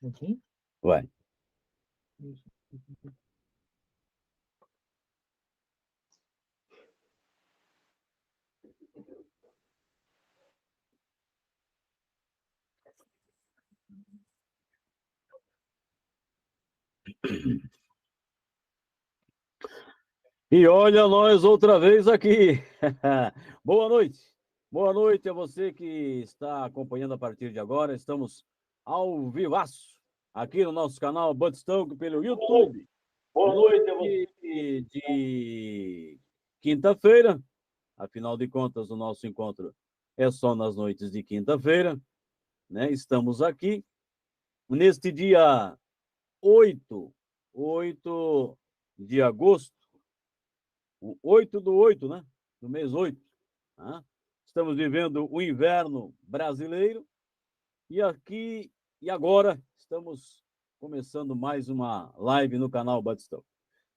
Aqui? Vai. E olha nós outra vez aqui. Boa noite. Boa noite a você que está acompanhando a partir de agora. Estamos ao vivaço aqui no nosso canal Budstone pelo YouTube. Boa noite a você. De quinta-feira. Afinal de contas, o nosso encontro é só nas noites de quinta-feira, né? Estamos aqui neste dia 8 de agosto, o 8 do 8, né? Do mês 8. Né? Estamos vivendo o inverno brasileiro e aqui e agora estamos começando mais uma live no canal Batistão.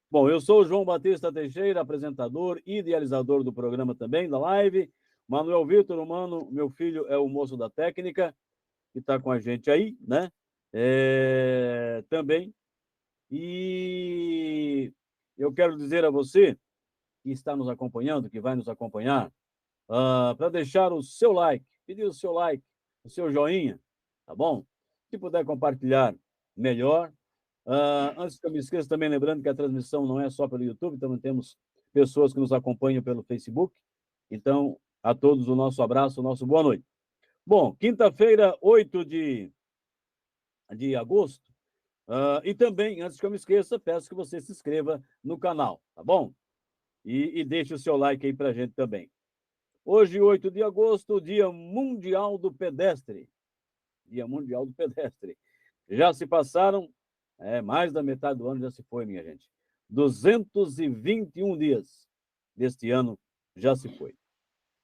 Bom, eu sou o João Batista Teixeira, apresentador e idealizador do programa também, da live. Manuel Vitor Humano, meu filho, é o moço da técnica, que está com a gente aí, né? Também. E eu quero dizer a você que está nos acompanhando, que vai nos acompanhar, para deixar o seu like, pedir o seu like, o seu joinha, tá bom? Se puder compartilhar, melhor. Antes que eu me esqueça, também lembrando que a transmissão não é só pelo YouTube, também temos pessoas que nos acompanham pelo Facebook. Então, a todos o nosso abraço, o nosso boa noite. Bom, quinta-feira, 8 de agosto. E também, antes que eu me esqueça, peço que você se inscreva no canal, tá bom? E deixe o seu like aí pra gente também. Hoje, 8 de agosto, Dia Mundial do Pedestre. Dia Mundial do Pedestre. Já se passaram, mais da metade do ano já se foi, minha gente. 221 dias deste ano já se foi.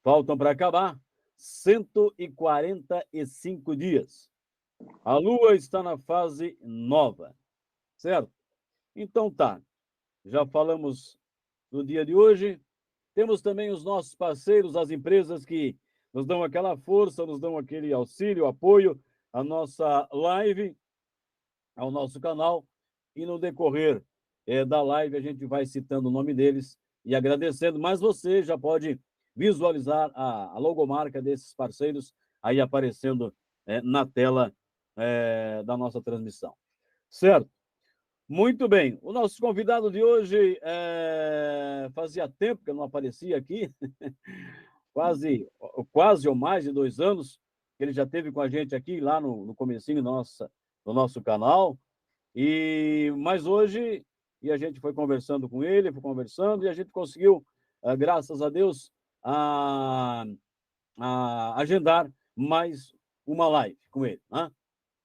Faltam para acabar 145 dias. A Lua está na fase nova, certo? Então tá, já falamos no dia de hoje. Temos também os nossos parceiros, as empresas que nos dão aquela força, nos dão aquele auxílio, apoio à nossa live, ao nosso canal. E no decorrer da live a gente vai citando o nome deles e agradecendo. Mas você já pode visualizar a logomarca desses parceiros aí aparecendo na tela da nossa transmissão. Certo? Muito bem. O nosso convidado de hoje fazia tempo que eu não aparecia aqui, quase ou mais de 2 anos que ele já esteve com a gente aqui, lá no comecinho do nosso canal. Mas hoje, e a gente foi conversando com ele, foi conversando, e a gente conseguiu, graças a Deus, a agendar mais uma live com ele, né?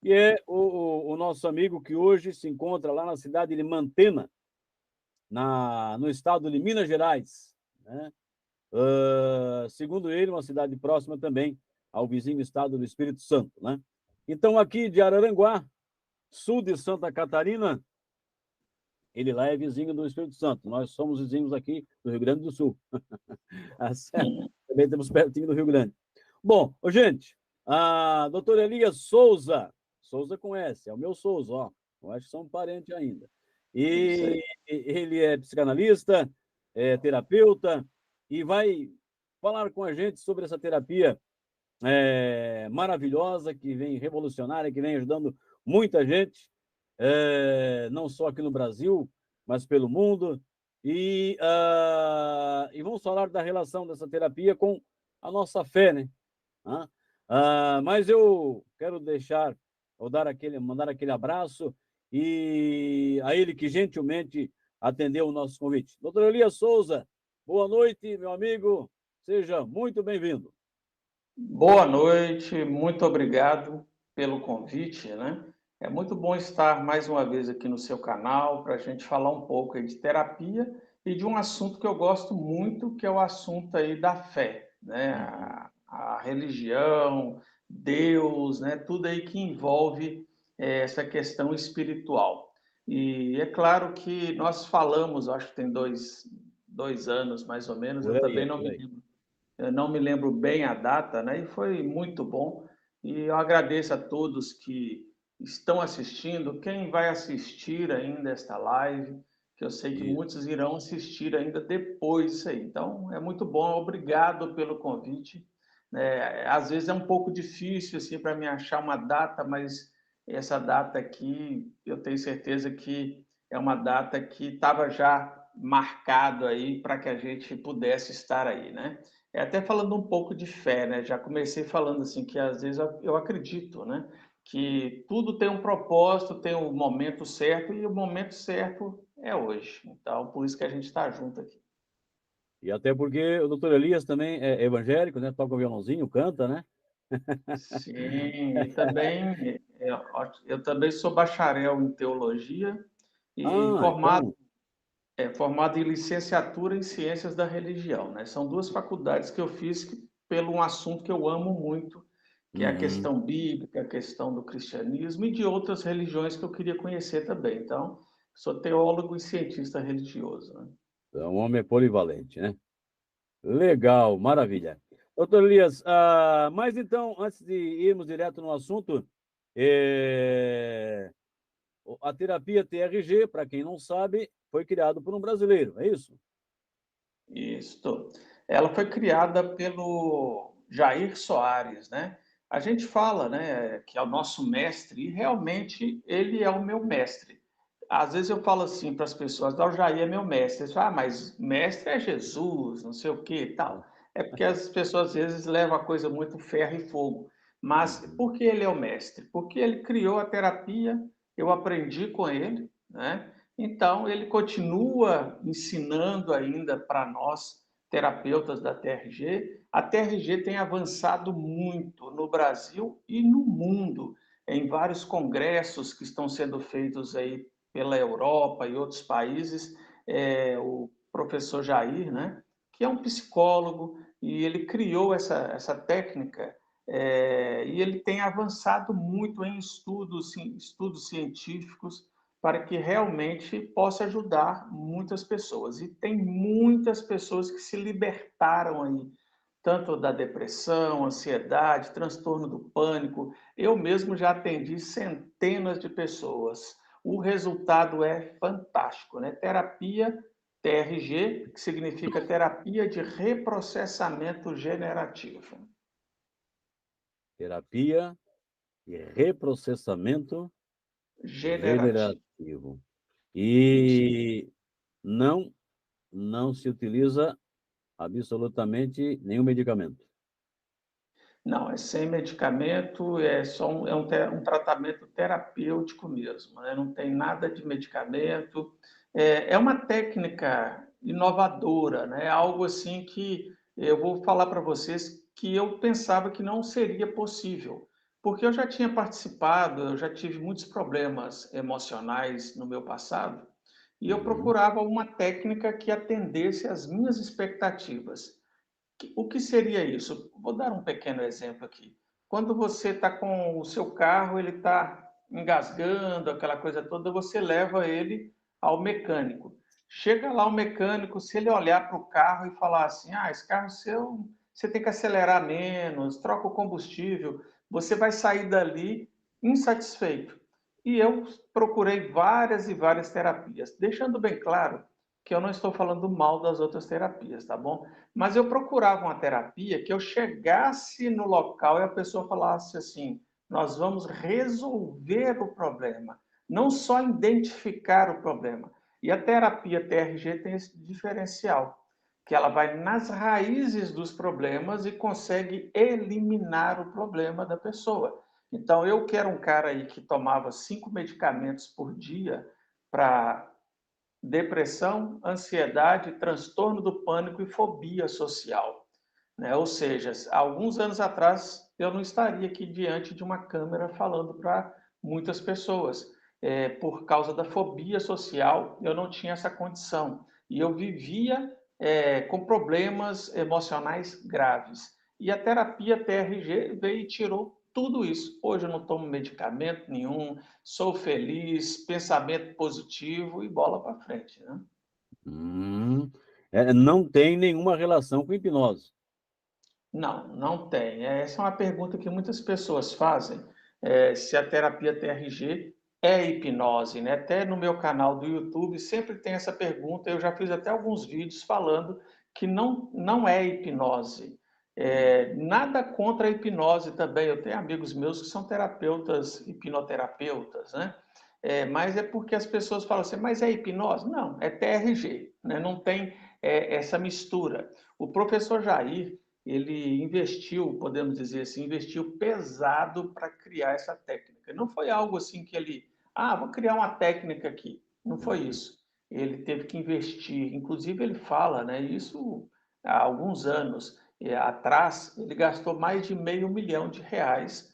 E é o nosso amigo que hoje se encontra lá na cidade de Mantena, no estado de Minas Gerais, né? Segundo ele, uma cidade próxima também ao vizinho estado do Espírito Santo, né? Então, aqui de Araranguá, sul de Santa Catarina, ele lá é vizinho do Espírito Santo. Nós somos vizinhos aqui do Rio Grande do Sul. Também estamos pertinho do Rio Grande. Bom, gente, a doutora Elias Souza com S, é o meu Souza, ó. Eu acho que são parentes ainda. E ele é psicanalista, é terapeuta, e vai falar com a gente sobre essa terapia maravilhosa, que vem revolucionária, que vem ajudando muita gente, não só aqui no Brasil, mas pelo mundo. E vamos falar da relação dessa terapia com a nossa fé, né? Mas eu quero mandar aquele abraço e a ele que gentilmente atendeu o nosso convite. Doutor Elias Souza, boa noite, meu amigo. Seja muito bem-vindo. Boa noite, muito obrigado pelo convite, né? É muito bom estar mais uma vez aqui no seu canal para a gente falar um pouco aí de terapia e de um assunto que eu gosto muito, que é o assunto aí da fé, né? A religião, Deus, né? Tudo aí que envolve essa questão espiritual. E é claro que nós falamos, acho que tem dois anos mais ou menos, Por eu aí, também é não por me aí. lembro. Eu não me lembro bem a data, né? E foi muito bom. E eu agradeço a todos que estão assistindo, quem vai assistir ainda esta live, que eu sei que E, muitos irão assistir ainda depois disso aí. Então, é muito bom, obrigado pelo convite. Às vezes é um pouco difícil assim para mim achar uma data, mas essa data aqui, eu tenho certeza que é uma data que estava já marcado aí para que a gente pudesse estar aí, né? Até falando um pouco de fé, né? Já comecei falando assim que às vezes eu acredito, né? Que tudo tem um propósito, tem um momento certo e o momento certo é hoje. Então, por isso que a gente está junto aqui. e até porque o doutor Elias também é evangélico, né? Toca o violãozinho, canta, né? Sim, e também eu também sou bacharel em teologia e Ah, então. formado em licenciatura em ciências da religião, né? São duas faculdades que eu fiz pelo um assunto que eu amo muito, que é a Uhum. questão bíblica, a questão do cristianismo e de outras religiões que eu queria conhecer também. Então, sou teólogo e cientista religioso, né? Então, o homem é polivalente, né? Legal, maravilha. Doutor Elias, mas então, antes de irmos direto no assunto, a terapia TRG, para quem não sabe, foi criado por um brasileiro, é isso? Isso. Ela foi criada pelo Jair Soares, né? A gente fala, né, que é o nosso mestre, e realmente ele é o meu mestre. Às vezes eu falo assim para as pessoas, o Jair é meu mestre. Eles falam, mas mestre é Jesus, não sei o que e tal. É porque as pessoas às vezes levam a coisa muito ferro e fogo. Mas Uhum. por que ele é o mestre? Porque ele criou a terapia, eu aprendi com ele, né? Então, ele continua ensinando ainda para nós, terapeutas da TRG. A TRG tem avançado muito no Brasil e no mundo, em vários congressos que estão sendo feitos aí pela Europa e outros países. O professor Jair, né, que é um psicólogo, e ele criou essa técnica, e ele tem avançado muito em estudos científicos para que realmente possa ajudar muitas pessoas. E tem muitas pessoas que se libertaram aí, tanto da depressão, ansiedade, transtorno do pânico. Eu mesmo já atendi centenas de pessoas. O resultado é fantástico, né? Terapia TRG, que significa terapia de reprocessamento generativo. Terapia e reprocessamento Generativo. generativo. Isso. E não, não se utiliza absolutamente nenhum medicamento. Não, é sem medicamento, é só um tratamento terapêutico mesmo, né? Não tem nada de medicamento. É uma técnica inovadora, né? Algo assim que eu vou falar para vocês que eu pensava que não seria possível, porque eu já tinha participado, eu já tive muitos problemas emocionais no meu passado, e eu Uhum. procurava uma técnica que atendesse às minhas expectativas. O que seria isso? Vou dar um pequeno exemplo aqui. Quando você está com o seu carro, ele está engasgando, aquela coisa toda, você leva ele ao mecânico. Chega lá o mecânico, se ele olhar para o carro e falar assim: ah, esse carro seu, você tem que acelerar menos, troca o combustível, você vai sair dali insatisfeito. E eu procurei várias e várias terapias, deixando bem claro que eu não estou falando mal das outras terapias, tá bom? Mas eu procurava uma terapia que eu chegasse no local e a pessoa falasse assim: nós vamos resolver o problema, não só identificar o problema. E a terapia TRG tem esse diferencial, que ela vai nas raízes dos problemas e consegue eliminar o problema da pessoa. Então, eu que era um cara aí que tomava 5 medicamentos por dia para depressão, ansiedade, transtorno do pânico e fobia social, né? Ou seja, há alguns anos atrás eu não estaria aqui diante de uma câmera falando para muitas pessoas. Por causa da fobia social, eu não tinha essa condição e eu vivia com problemas emocionais graves. E a terapia TRG veio e tirou tudo isso. Hoje eu não tomo medicamento nenhum, sou feliz, pensamento positivo e bola para frente, né? Hum. Não tem nenhuma relação com hipnose. Não, não tem. Essa é uma pergunta que muitas pessoas fazem. se a terapia TRG é hipnose, né? Até no meu canal do YouTube sempre tem essa pergunta. Eu já fiz até alguns vídeos falando que não é hipnose. Nada contra a hipnose também. Eu tenho amigos meus que são terapeutas, hipnoterapeutas, né? Mas é porque as pessoas falam assim, mas é hipnose? Não, é TRG, né? Não tem essa mistura. O professor Jair, ele investiu, podemos dizer assim, investiu pesado para criar essa técnica. Não foi algo assim que ele, vou criar uma técnica aqui. Não foi Uhum. isso. Ele teve que investir. Inclusive, ele fala, né, isso há alguns anos atrás, ele gastou mais de R$ 500.000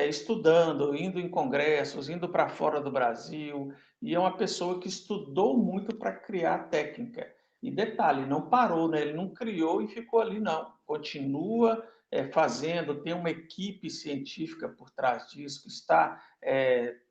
estudando, indo em congressos, indo para fora do Brasil, e é uma pessoa que estudou muito para criar a técnica. E detalhe, não parou, né? Ele não criou e ficou ali, não. Continua fazendo, tem uma equipe científica por trás disso, que está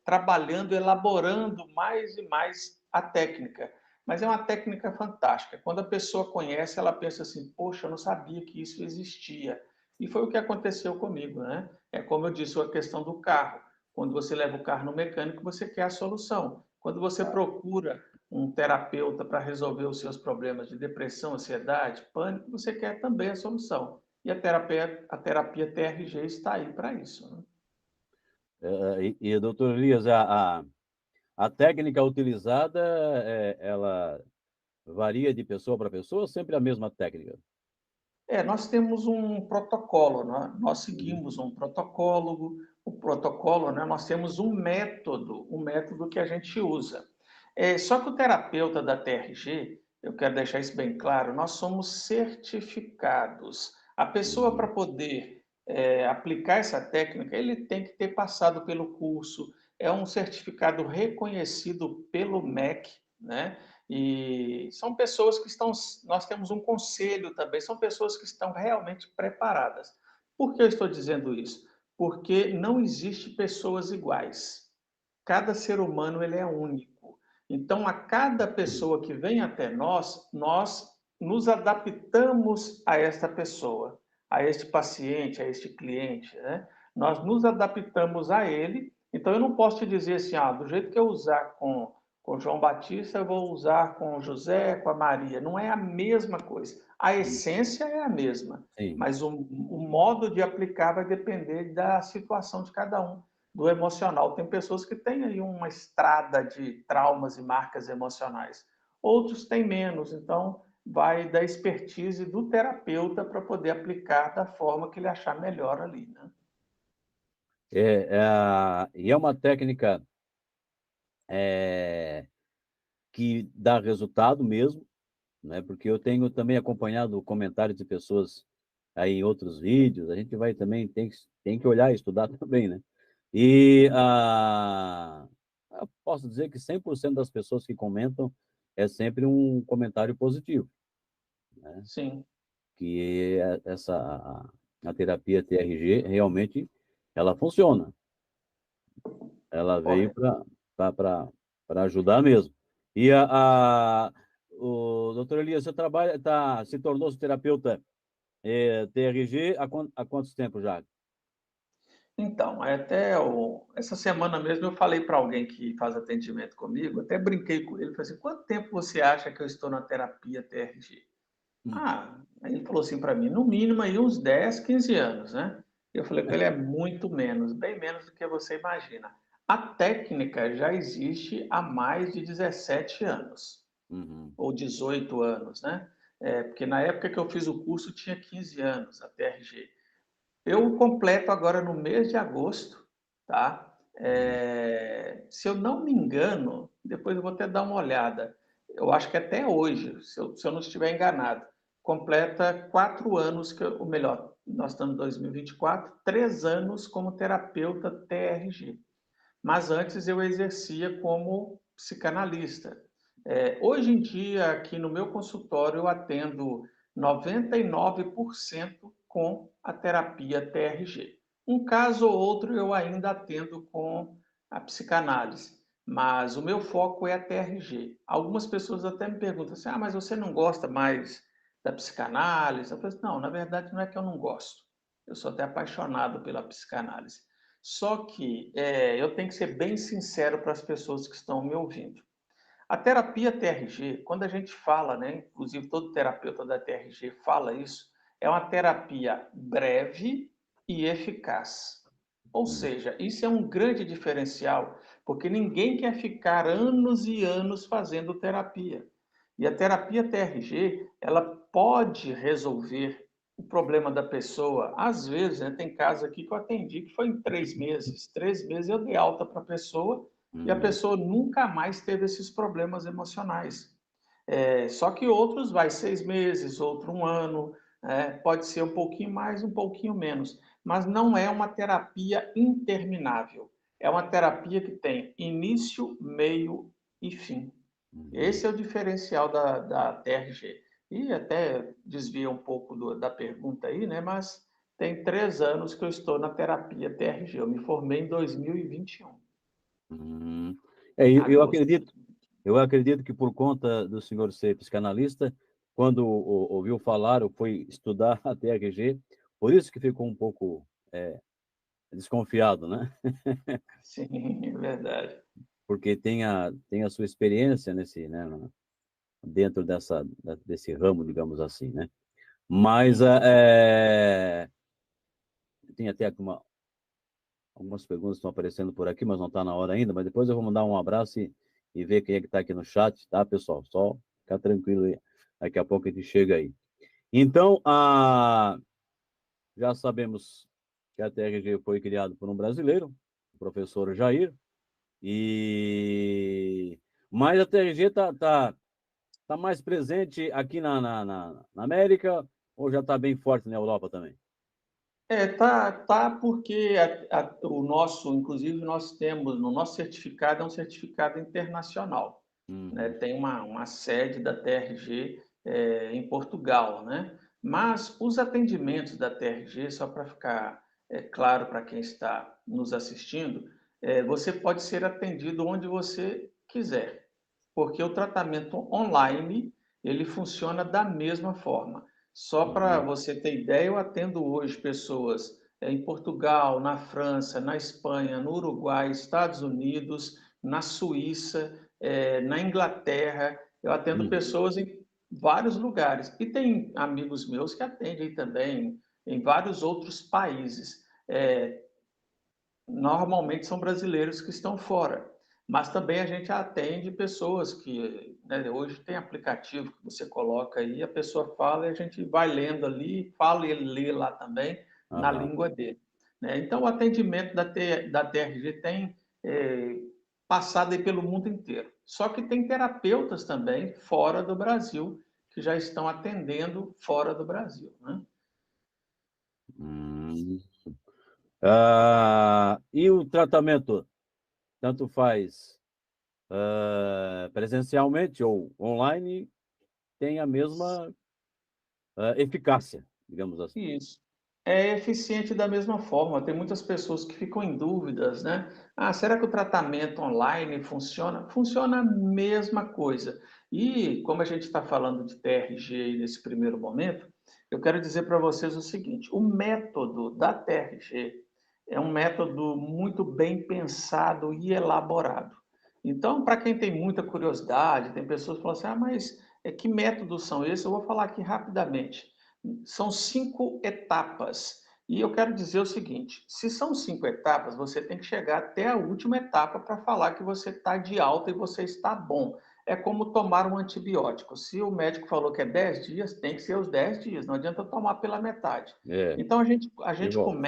trabalhando, elaborando mais e mais a técnica. Mas é uma técnica fantástica. Quando a pessoa conhece, ela pensa assim, poxa, eu não sabia que isso existia. E foi o que aconteceu comigo, né? É como eu disse, a questão do carro. Quando você leva o carro no mecânico, você quer a solução. Quando você procura um terapeuta para resolver os seus problemas de depressão, ansiedade, pânico, você quer também a solução. E a terapia TRG está aí para isso, né? Doutor Elias, a técnica utilizada, ela varia de pessoa para pessoa ou sempre a mesma técnica? Nós temos um protocolo, né? Nós Uhum. seguimos um protocolo, né? Nós temos um método que a gente usa. Só que o terapeuta da TRG, eu quero deixar isso bem claro, nós somos certificados. A pessoa, para Uhum. poder aplicar essa técnica, ele tem que ter passado pelo curso, é um certificado reconhecido pelo MEC, né? E são pessoas que estão, nós temos um conselho também, são pessoas que estão realmente preparadas. Por que eu estou dizendo isso? Porque não existe pessoas iguais. Cada ser humano ele é único. Então, a cada pessoa que vem até nós nos adaptamos a esta pessoa, a este paciente, a este cliente, né? Nós nos adaptamos a ele. Então, eu não posso te dizer assim, do jeito que eu usar com João Batista, eu vou usar com José, com a Maria. Não é a mesma coisa. A essência é a mesma, Sim. mas o modo de aplicar vai depender da situação de cada um, do emocional. Tem pessoas que têm aí uma estrada de traumas e marcas emocionais, outros têm menos, então vai da expertise do terapeuta para poder aplicar da forma que ele achar melhor ali, né? E é uma técnica eh, que dá resultado mesmo, né? Porque eu tenho também acompanhado comentários de pessoas aí em outros vídeos, a gente vai também, tem que olhar e estudar também, né? E eu posso dizer que 100% das pessoas que comentam é sempre um comentário positivo, né? Sim, Que a terapia TRG realmente ela funciona. Ela veio correto. para ajudar mesmo. E o doutor Elias, você trabalha, se tornou terapeuta TRG há quantos tempos já? Então, essa semana mesmo eu falei para alguém que faz atendimento comigo, até brinquei com ele, falei assim, quanto tempo você acha que eu estou na terapia TRG? Hum. Aí ele falou assim para mim, no mínimo aí uns 10, 15 anos, né? Eu falei com ele, é muito menos, bem menos do que você imagina. A técnica já existe há mais de 17 anos, Uhum. ou 18 anos, né? Porque na época que eu fiz o curso tinha 15 anos, a TRG. Eu completo agora no mês de agosto, tá? Uhum. Se eu não me engano, depois eu vou até dar uma olhada. Eu acho que até hoje, se eu não estiver enganado, completa 4 anos, ou melhor, nós estamos em 2024, 3 anos como terapeuta TRG. Mas antes eu exercia como psicanalista. Hoje em dia, aqui no meu consultório, eu atendo 99% com a terapia TRG. Um caso ou outro eu ainda atendo com a psicanálise, mas o meu foco é a TRG. Algumas pessoas até me perguntam assim: mas você não gosta mais da psicanálise? Eu falo assim, não, na verdade não é que eu não gosto. Eu sou até apaixonado pela psicanálise. Só que eu tenho que ser bem sincero para as pessoas que estão me ouvindo. A terapia TRG, quando a gente fala, né, inclusive todo terapeuta da TRG fala isso, é uma terapia breve e eficaz. Ou Hum, seja, isso é um grande diferencial, porque ninguém quer ficar anos e anos fazendo terapia. E a terapia TRG, ela pode resolver o problema da pessoa. Às vezes, né, tem casos aqui que eu atendi que foi em 3 meses. 3 meses eu dei alta para a pessoa e a hum, pessoa nunca mais teve esses problemas emocionais. Só que outros vai 6 meses, outro um ano, pode ser um pouquinho mais, um pouquinho menos, mas não é uma terapia interminável. É uma terapia que tem início, meio e fim. uhum. Esse é o diferencial da TRG. E até desvia um pouco da pergunta aí, né? Mas tem 3 anos que eu estou na terapia TRG. Eu me formei em 2021, Uhum. Eu agosto. acredito que por conta do senhor ser psicanalista, quando ouviu falar ou foi estudar a TRG, por isso que ficou um pouco desconfiado, né? Sim, é verdade. Porque tem a sua experiência nesse, né, dentro desse ramo, digamos assim, né? Mas Uhum. tem até aqui algumas perguntas que estão aparecendo por aqui, mas não está na hora ainda. Mas depois eu vou mandar um abraço e ver quem é que está aqui no chat, tá, pessoal? Só ficar tranquilo aí. Daqui a pouco a gente chega aí. Então, já sabemos que a TRG foi criada por um brasileiro, o professor Jair, e mas a TRG tá mais presente aqui na América ou já está bem forte na Europa também? Tá porque o nosso, inclusive nós temos, no nosso certificado, é um certificado internacional, né? Uhum, Tem uma sede da TRG em Portugal, né? Mas os atendimentos da TRG, só para ficar claro para quem está nos assistindo, você pode ser atendido onde você quiser, porque o tratamento online, ele funciona da mesma forma. Só para uhum, você ter ideia, eu atendo hoje pessoas em Portugal, na França, na Espanha, no Uruguai, Estados Unidos, na Suíça, na Inglaterra. Eu atendo uhum. pessoas em vários lugares. E tem amigos meus que atendem também em vários outros países. Normalmente são brasileiros que estão fora, mas também a gente atende pessoas que, né, hoje tem aplicativo que você coloca aí, a pessoa fala e a gente vai lendo ali, fala e ele lê lá também na Aham. língua dele, né? Então o atendimento da TRG tem passado aí pelo mundo inteiro. Só que tem terapeutas também fora do Brasil que já estão atendendo fora do Brasil, né? Hum. E o tratamento, tanto faz presencialmente ou online, tem a mesma eficácia, digamos assim. Isso. É eficiente da mesma forma. Tem muitas pessoas que ficam em dúvidas, né? Ah, será que o tratamento online funciona? Funciona a mesma coisa. E como a gente está falando de TRG aí nesse primeiro momento, eu quero dizer para vocês o seguinte: o método da TRG é um método muito bem pensado e elaborado. Então, para quem tem muita curiosidade, tem pessoas que falam assim: ah, mas que métodos são esses? Eu vou falar aqui rapidamente. São 5 etapas. E eu quero dizer o seguinte: se são 5 etapas, você tem que chegar até a última etapa para falar que você está de alta e você está bom. É como tomar um antibiótico. Se o médico falou que é 10 dias, tem que ser os 10 dias. Não adianta tomar pela metade. É, Então a e gente volta.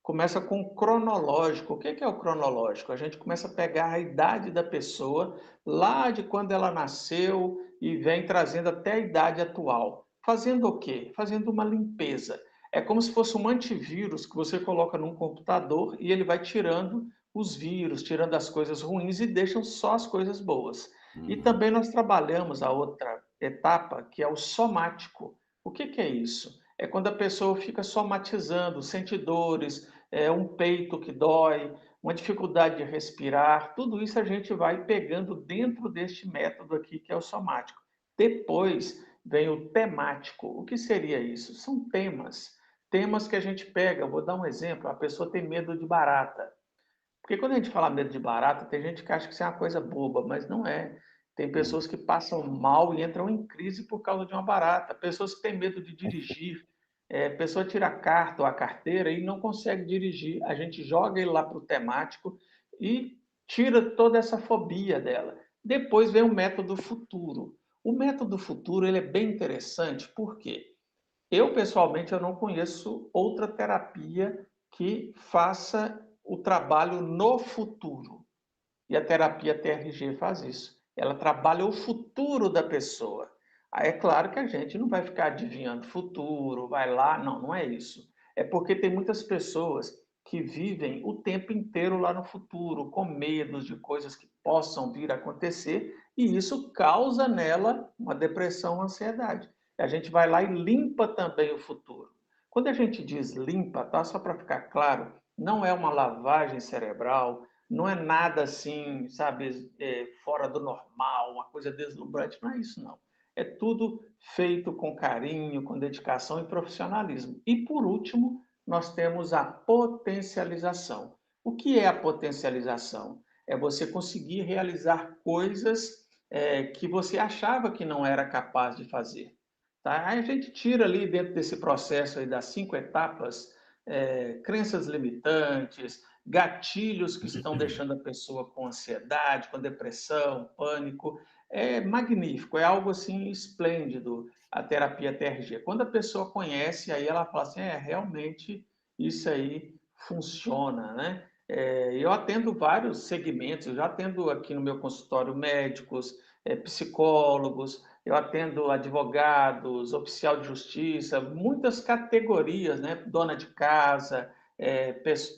começa com o cronológico. O que é o cronológico? A gente começa a pegar a idade da pessoa lá de quando ela nasceu e vem trazendo até a idade atual. Fazendo o quê? Fazendo uma limpeza. É como se fosse um antivírus que você coloca num computador e ele vai tirando os vírus, tirando as coisas ruins e deixam só as coisas boas. E Uhum, também nós trabalhamos a outra etapa, que é o somático. O que é isso? É quando a pessoa fica somatizando, sente dores, um peito que dói, uma dificuldade de respirar, tudo isso a gente vai pegando dentro deste método aqui que é o somático. Depois vem o temático. O que seria isso? São temas. temas que a gente pega. Eu vou dar um exemplo: a pessoa tem medo de barata. Porque quando a gente fala medo de barata, tem gente que acha que isso é uma coisa boba, mas não é. Tem Hum. pessoas que passam mal e entram em crise por causa de uma barata. Pessoas que têm medo de dirigir. Pessoa tira a carta ou a carteira e não consegue dirigir. A gente joga ele lá para o temático e tira toda essa fobia dela. Depois vem o método futuro. O método futuro ele é bem interessante, por quê? Eu, pessoalmente, eu não conheço outra terapia que faça o trabalho no futuro. E a terapia TRG faz isso. Ela trabalha o futuro da pessoa. Aí é claro que a gente não vai ficar adivinhando o futuro, vai lá, não, não é isso. É porque tem muitas pessoas que vivem o tempo inteiro lá no futuro, com medos de coisas que possam vir a acontecer, e isso causa nela uma depressão, uma ansiedade. E a gente vai lá e limpa também o futuro. Quando a gente diz limpa, tá? Só para ficar claro, não é uma lavagem cerebral, não é nada assim, sabe, fora do normal, uma coisa deslumbrante, não é isso não. É tudo feito com carinho, com dedicação e profissionalismo. E por último, nós temos a potencialização. O que é a potencialização? É você conseguir realizar coisas que você achava que não era capaz de fazer. Tá? Aí a gente tira ali dentro desse processo aí das 5 etapas, crenças limitantes, gatilhos que estão deixando a pessoa com ansiedade, com depressão, pânico. É magnífico, é algo assim esplêndido a terapia TRG. Quando a pessoa conhece, aí ela fala assim, realmente isso aí funciona, né? Eu atendo vários segmentos, eu já atendo aqui no meu consultório médicos, psicólogos, eu atendo advogados, oficial de justiça, muitas categorias, né? Dona de casa,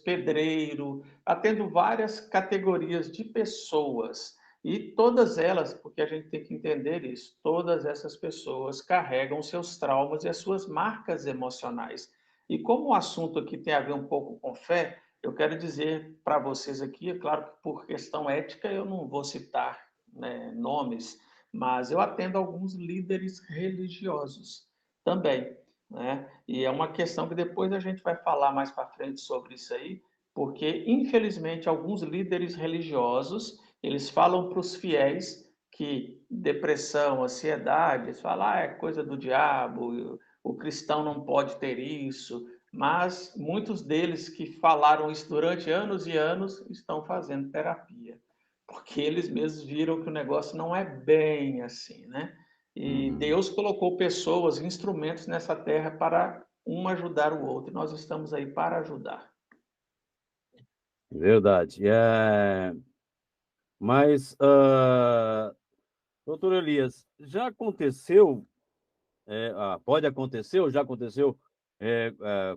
pedreiro, atendo várias categorias de pessoas. E todas elas, porque a gente tem que entender isso, todas essas pessoas carregam seus traumas e as suas marcas emocionais. E como o assunto aqui tem a ver um pouco com fé, eu quero dizer para vocês aqui, é claro que por questão ética eu não vou citar, né, nomes, mas eu atendo alguns líderes religiosos também, né? E é uma questão que depois a gente vai falar mais para frente sobre isso aí, porque infelizmente alguns líderes religiosos, eles falam para os fiéis que depressão, ansiedade, eles falam, é coisa do diabo, o cristão não pode ter isso, mas muitos deles que falaram isso durante anos e anos estão fazendo terapia, porque eles mesmos viram que o negócio não é bem assim, né? E Uhum. Deus colocou pessoas, instrumentos nessa terra para um ajudar o outro, e nós estamos aí para ajudar. Verdade. Mas, doutor Elias, já aconteceu, pode acontecer ou já aconteceu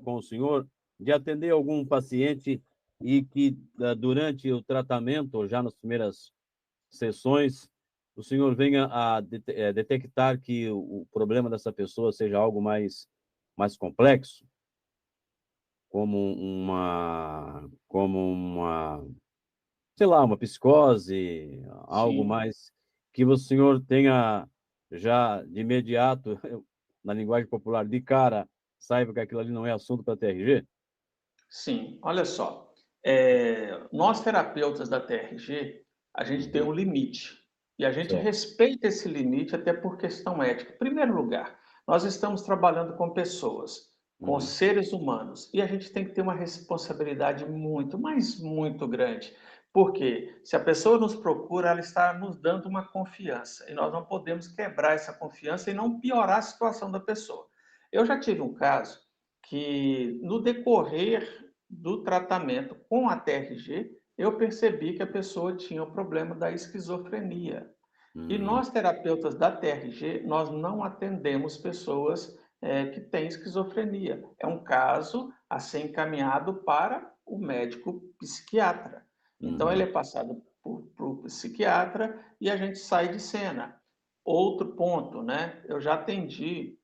com o senhor, de atender algum paciente e que durante o tratamento, ou já nas primeiras sessões, o senhor venha a detectar que o problema dessa pessoa seja algo mais complexo, como uma, sei lá, uma psicose, algo Sim, mais que o senhor tenha já de imediato, na linguagem popular, de cara, saiba que aquilo ali não é assunto para TRG? sim. Olha só, nós terapeutas da TRG, a gente tem Uhum. um limite e a gente Certo. respeita esse limite até por questão ética. Em primeiro lugar, nós estamos trabalhando com pessoas, com Uhum. seres humanos e a gente tem que ter uma responsabilidade muito, mas muito grande. Porque se a pessoa nos procura, ela está nos dando uma confiança e nós não podemos quebrar essa confiança e não piorar a situação da pessoa. Eu já tive um caso que, no decorrer do tratamento com a TRG, eu percebi que a pessoa tinha o problema da esquizofrenia. E Uhum. nós, terapeutas da TRG, nós não atendemos pessoas que têm esquizofrenia. É um caso a ser encaminhado para o médico psiquiatra. Então, ele Uhum. é passado para o psiquiatra e a gente sai de cena. Outro ponto, né? Eu já atendi,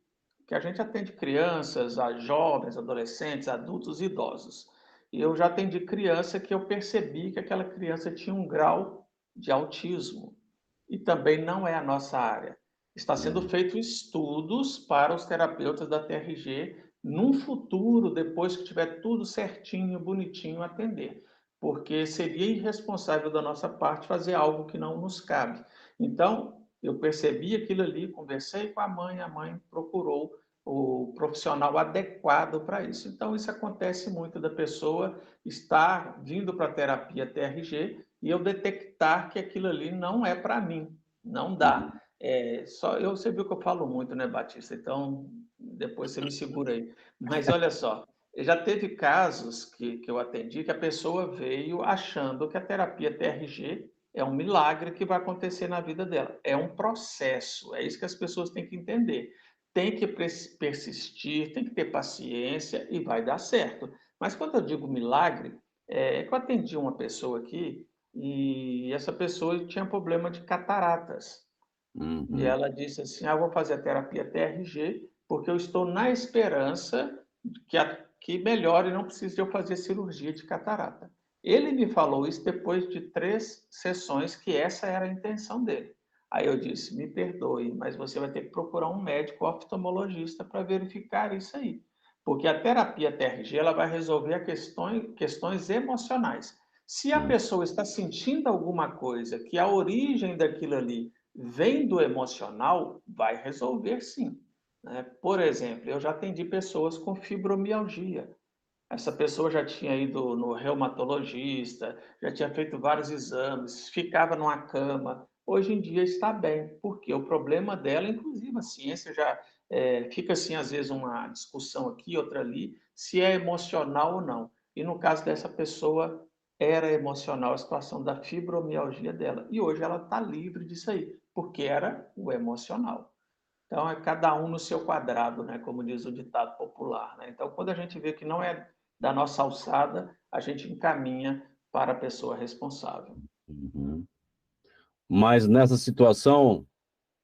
que a gente atende crianças, a jovens, adolescentes, adultos e idosos. E eu já atendi criança que eu percebi que aquela criança tinha um grau de autismo e também não é a nossa área. Está sendo Uhum. feito estudos para os terapeutas da TRG num futuro, depois que tiver tudo certinho, bonitinho, atender, porque seria irresponsável da nossa parte fazer algo que não nos cabe. Então, eu percebi aquilo ali, conversei com a mãe procurou o profissional adequado para isso. Então, isso acontece muito da pessoa estar vindo para a terapia TRG e eu detectar que aquilo ali não é para mim, não Uhum. dá. Você viu que eu falo muito, né, Batista? Então, depois você me segura aí. Mas olha só, já teve casos que eu atendi que a pessoa veio achando que a terapia TRG é um milagre que vai acontecer na vida dela. É um processo, é isso que as pessoas têm que entender. Tem que persistir, tem que ter paciência e vai dar certo. Mas quando eu digo milagre, é que eu atendi uma pessoa aqui e essa pessoa tinha problema de cataratas. E Uhum. ela disse assim: "Ah, eu vou fazer a terapia TRG, porque eu estou na esperança que melhore e não precise de eu fazer cirurgia de catarata". Ele me falou isso depois de 3 sessões, que essa era a intenção dele. Aí eu disse: "Me perdoe, mas você vai ter que procurar um médico oftalmologista para verificar isso aí, porque a terapia TRG ela vai resolver a questões emocionais. Se a Uhum. pessoa está sentindo alguma coisa que a origem daquilo ali vem do emocional, vai resolver sim, né? Por exemplo, eu já atendi pessoas com fibromialgia. Essa pessoa já tinha ido no reumatologista, já tinha feito vários exames, ficava numa cama. Hoje em dia está bem, porque o problema dela, inclusive a ciência já fica assim, às vezes, uma discussão aqui, outra ali, se é emocional ou não. E no caso dessa pessoa, era emocional a situação da fibromialgia dela. E hoje ela está livre disso aí, porque era o emocional. Então, é cada um no seu quadrado, né? Como diz o ditado popular, né? Então, quando a gente vê que não é da nossa alçada, a gente encaminha para a pessoa responsável. Uhum. Mas nessa situação,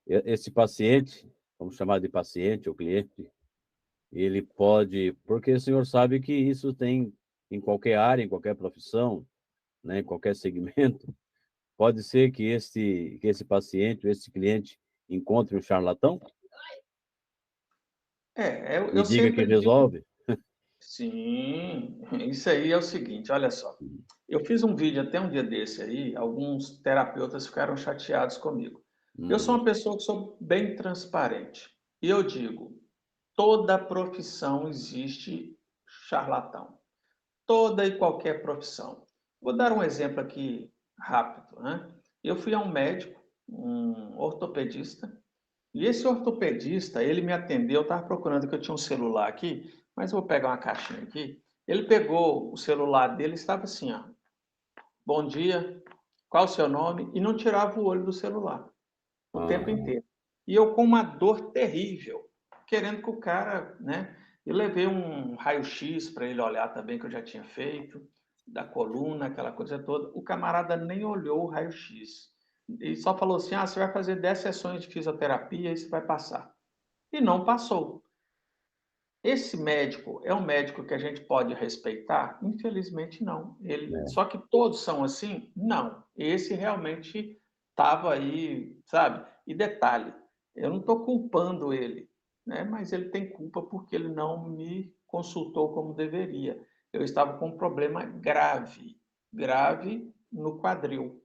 esse paciente, vamos chamar de paciente ou cliente, ele pode, porque o senhor sabe que isso tem em qualquer área, em qualquer profissão, né, em qualquer segmento, pode ser que esse paciente, ou esse cliente, encontre um charlatão Eu, e eu diga que sempre digo, resolve. sim, isso aí é o seguinte, olha só. Eu fiz um vídeo até um dia desse aí, alguns terapeutas ficaram chateados comigo. Eu sou Uhum. uma pessoa que sou bem transparente. E eu digo, toda profissão existe charlatão. Toda e qualquer profissão. Vou dar um exemplo aqui rápido, né? Eu fui a um médico, um ortopedista, e esse ortopedista, ele me atendeu, eu estava procurando que eu tinha um celular aqui, mas eu vou pegar uma caixinha aqui. Ele pegou o celular dele e estava assim, ó, bom dia, qual o seu nome? E não tirava o olho do celular o tempo Aham. inteiro. E eu com uma dor terrível, querendo que o cara, né? Eu levei um raio-x para ele olhar também, que eu já tinha feito, da coluna, aquela coisa toda. O camarada nem olhou o raio-x. E só falou assim: ah, você vai fazer 10 sessões de fisioterapia e você vai passar. E não passou. Esse médico é um médico que a gente pode respeitar? Infelizmente não. É. Só que todos são assim? Não. Esse realmente estava aí, sabe? E detalhe, eu não estou culpando ele, né? Mas ele tem culpa porque ele não me consultou como deveria. Eu estava com um problema grave, grave no quadril,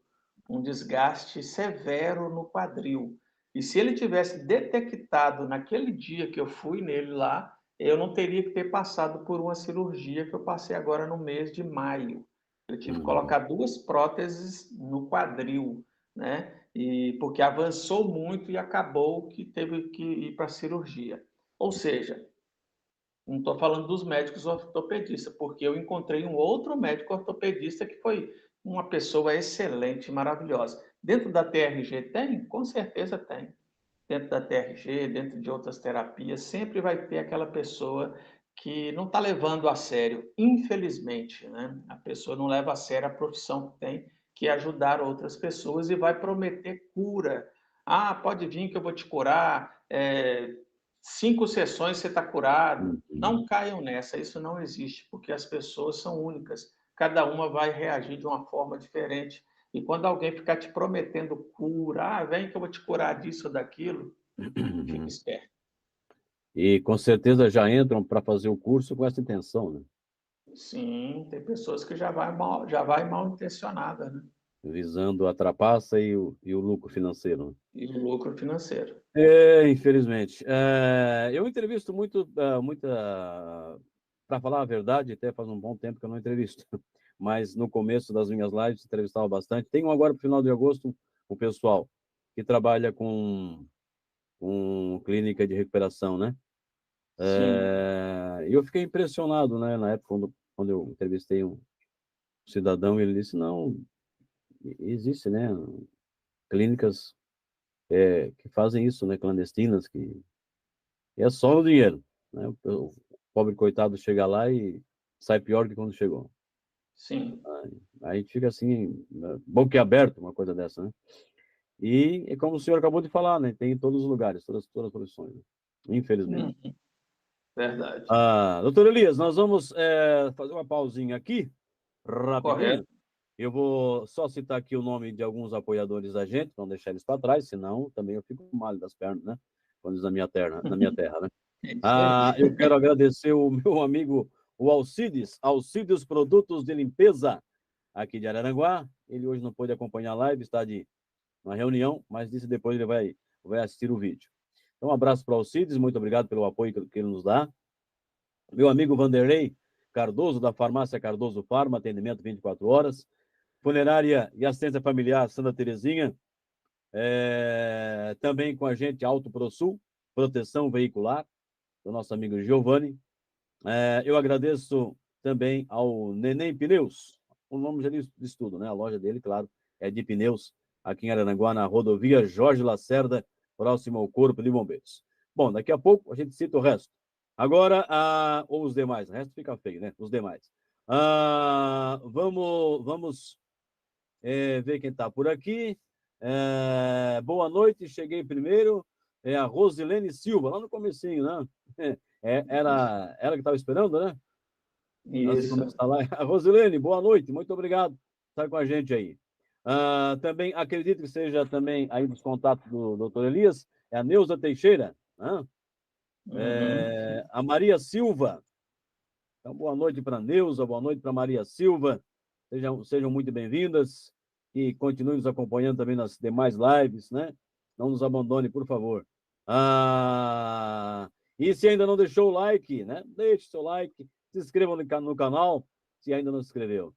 um desgaste severo no quadril. E se ele tivesse detectado naquele dia que eu fui nele lá, eu não teria que ter passado por uma cirurgia que eu passei agora no mês de maio. Eu tive que Uhum. colocar 2 próteses no quadril, né? E porque avançou muito e acabou que teve que ir para a cirurgia. Ou seja, não estou falando dos médicos ortopedistas, porque eu encontrei um outro médico ortopedista que foi uma pessoa excelente, maravilhosa. Dentro da TRG tem? Com certeza tem. Dentro da TRG, dentro de outras terapias, sempre vai ter aquela pessoa que não está levando a sério, infelizmente, né? A pessoa não leva a sério a profissão que tem, que é ajudar outras pessoas e vai prometer cura. Ah, pode vir que eu vou te curar, 5 sessões você está curado. Uhum. Não caiam nessa, isso não existe, porque as pessoas são únicas. Cada uma vai reagir de uma forma diferente. E quando alguém ficar te prometendo cura, ah, vem que eu vou te curar disso ou daquilo, fique Uhum. esperto. E com certeza já entram para fazer o curso com essa intenção, né? Sim, tem pessoas que já vai mal intencionada, né? Visando a trapaça e o lucro financeiro, né? E o lucro financeiro. Infelizmente. Eu entrevisto muito, para falar a verdade, até faz um bom tempo que eu não entrevisto, mas no começo das minhas lives entrevistava bastante. Tenho agora, para o final de agosto, o pessoal que trabalha com clínica de recuperação, né? Sim, E eu fiquei impressionado, né, na época, quando eu entrevistei um cidadão, ele disse, não, existe, né, clínicas que fazem isso, né, clandestinas, que é só o dinheiro, né? O pobre coitado chega lá e sai pior que quando chegou. sim. Aí a gente fica assim, né, boquiaberto, uma coisa dessa, né? E é como o senhor acabou de falar, né? Tem em todos os lugares, todas as profissões, né? Infelizmente. Uhum, verdade. Doutor Elias, nós vamos fazer uma pausinha aqui, rapidinho. Correto. Eu vou só citar aqui o nome de alguns apoiadores da gente, não deixar eles para trás, senão também eu fico mal das pernas, né? Quando diz na minha terra, né? É isso aí. Eu quero agradecer o meu amigo, o Alcides Produtos de Limpeza, aqui de Araranguá. Ele hoje não pôde acompanhar a live, está de uma reunião, mas disse depois ele vai assistir o vídeo. Então, um abraço para o Alcides, muito obrigado pelo apoio que ele nos dá. Meu amigo Vanderlei Cardoso, da Farmácia Cardoso Farma, atendimento 24 horas. Funerária e Assistência Familiar Santa Terezinha, também com a gente Auto ProSul, proteção veicular, do nosso amigo Giovanni. Eu agradeço também ao Neném Pneus, o nome já diz tudo, né? A loja dele, claro, é de pneus, aqui em Araranguá, na rodovia Jorge Lacerda, próximo ao Corpo de Bombeiros. Bom, daqui a pouco a gente cita o resto. Agora, ou os demais, o resto fica feio, né? Os demais. Vamos ver quem está por aqui. Boa noite, cheguei primeiro. É a Rosilene Silva, lá no comecinho, né? Era ela que estava esperando, né? Antes de Isso. começar lá. A Rosilene, boa noite, muito obrigado por estar com a gente aí. Também acredito que seja também aí dos contatos do doutor Elias, é a Neuza Teixeira, né? Uhum. A Maria Silva. Então, boa noite para a Neuza, boa noite para a Maria Silva. Sejam muito bem-vindas e continuem nos acompanhando também nas demais lives, né? Não nos abandone, por favor. E se ainda não deixou o like, né? Deixe seu like, se inscreva no canal, se ainda não se inscreveu.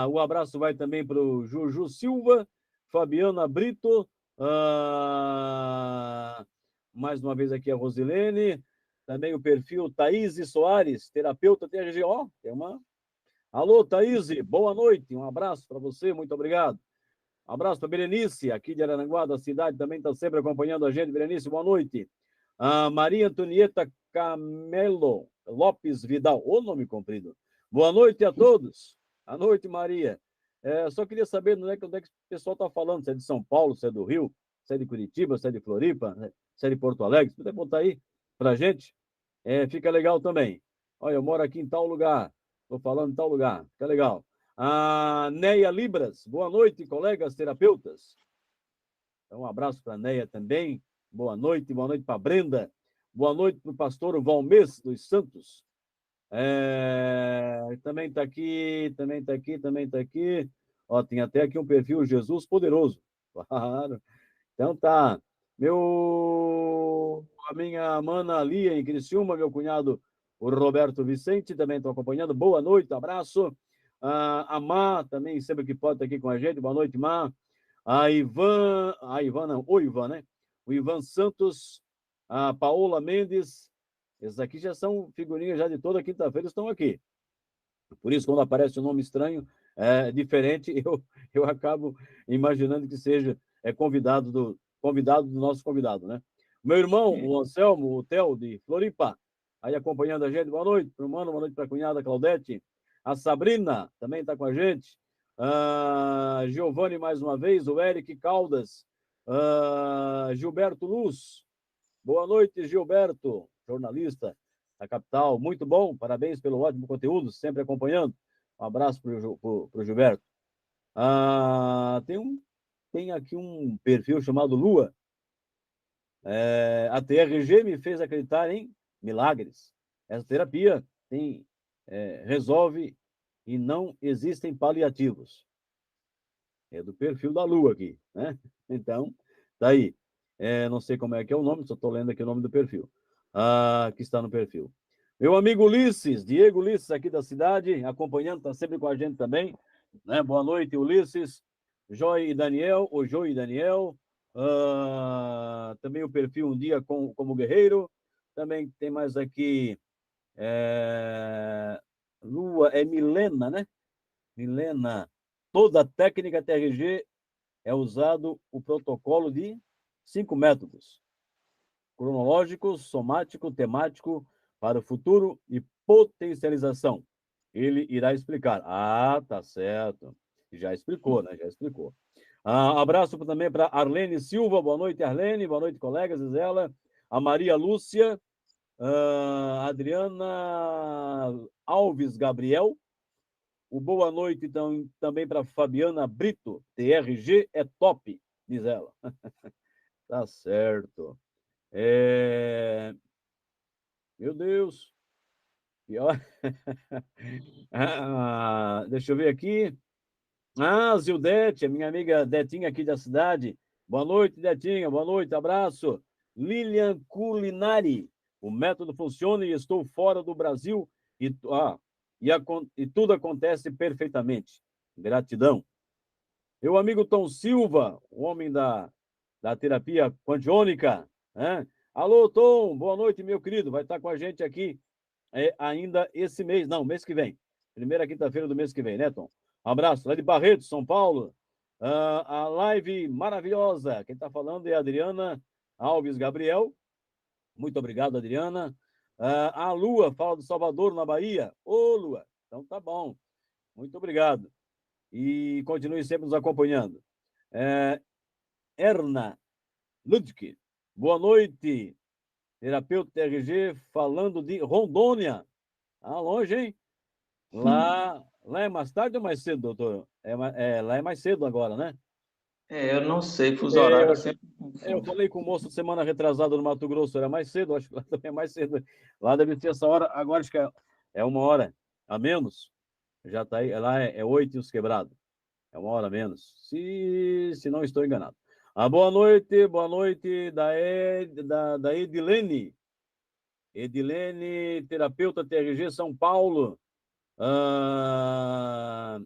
O abraço vai também para o Juju Silva, Fabiana Brito, mais uma vez aqui a Rosilene, também o perfil Thaís Soares, terapeuta TGG. Ó, tem uma. Alô, Thaís, boa noite. Um abraço para você, muito obrigado. Um abraço para Berenice, aqui de Araranguá, da cidade, também está sempre acompanhando a gente. Berenice, boa noite. Maria Antonieta Camelo Lopes Vidal, o nome comprido. Boa noite a todos. Boa noite, Maria. Só queria saber onde é que o pessoal está falando, se é de São Paulo, se é do Rio, se é de Curitiba, se é de Floripa, né? Se é de Porto Alegre. Se puder botar aí para a gente, fica legal também. Olha, eu moro aqui em tal lugar, estou falando em tal lugar, fica legal. Neia Libras, boa noite, colegas terapeutas. Então, um abraço para a Neia também. Boa noite para a Brenda. Boa noite para o pastor Valmês dos Santos. Também está aqui, também está aqui, também está aqui. Ó, tem até aqui um perfil Jesus Poderoso. Claro. Então tá. A minha mana Lia em Criciúma, meu cunhado o Roberto Vicente, também estão acompanhando. Boa noite, abraço. A Má, também sempre que pode estar aqui com a gente. Boa noite, Má. O Ivan, né? O Ivan Santos, a Paola Mendes. Esses aqui já são figurinhas já de toda quinta-feira, estão aqui. Por isso, quando aparece um nome estranho, diferente, eu acabo imaginando que seja convidado do nosso convidado, né? Meu irmão, o Anselmo, o Theo de Floripa, aí acompanhando a gente. Boa noite para o mano, boa noite para a cunhada Claudete. A Sabrina também está com a gente. Giovanni, mais uma vez. O Eric Caldas. Gilberto Luz. Boa noite, Gilberto, jornalista da capital. Muito bom, parabéns pelo ótimo conteúdo, sempre acompanhando. Um abraço para o Gilberto. Tem aqui um perfil chamado Lua. A TRG me fez acreditar em milagres. Essa terapia resolve e não existem paliativos. É do perfil da Lua aqui, né? Então, daí. Não sei como é que é o nome, só estou lendo aqui o nome do perfil. Que está no perfil. Meu amigo Ulisses, Diego Ulisses, aqui da cidade, acompanhando, está sempre com a gente também. Né? Boa noite, Ulisses. Joy e Daniel, o Joy e Daniel. Também o perfil Um Dia como Guerreiro. Também tem mais aqui. Lua, Milena, né? Milena. Toda a técnica TRG é usado o protocolo de 5 métodos: cronológico, somático, temático, para o futuro e potencialização. Ele irá explicar. Tá certo. Já explicou, né? Já explicou. Abraço também para Arlene Silva. Boa noite, Arlene. Boa noite, colegas, diz ela. A Maria Lúcia. Adriana Alves Gabriel. O boa noite então, também para Fabiana Brito. TRG é top, diz ela. Tá certo. Meu Deus. Pior. Deixa eu ver aqui. Zildete, a minha amiga Detinha aqui da cidade. Boa noite, Detinha. Boa noite, abraço. Lilian Culinari. O método funciona e estou fora do Brasil e tudo acontece perfeitamente. Gratidão. Meu amigo Tom Silva, o homem da terapia quantiônica. Né? Alô, Tom, boa noite, meu querido. Vai estar com a gente aqui ainda esse mês. Não, mês que vem. Primeira quinta-feira do mês que vem, né, Tom? Um abraço. Lá de Barretos, São Paulo. A live maravilhosa. Quem está falando é a Adriana Alves Gabriel. Muito obrigado, Adriana. A Lua fala do Salvador, na Bahia. Ô, Lua. Então tá bom. Muito obrigado. E continue sempre nos acompanhando. Erna Ludwig. Boa noite. Terapeuta TRG falando de Rondônia. Longe, hein? Lá é mais tarde ou mais cedo, doutor? Lá é mais cedo agora, né? Eu não sei, fuso horário eu sempre Eu confundo. falei com o moço semana retrasada no Mato Grosso, era mais cedo, acho que lá também é mais cedo. Lá deve ter essa hora, agora acho que é 1 hora a menos. Já está aí, lá é 8 e uns quebrados. É 1 hora a menos, se não estou enganado. Boa noite da Edilene. Edilene, terapeuta TRG São Paulo. A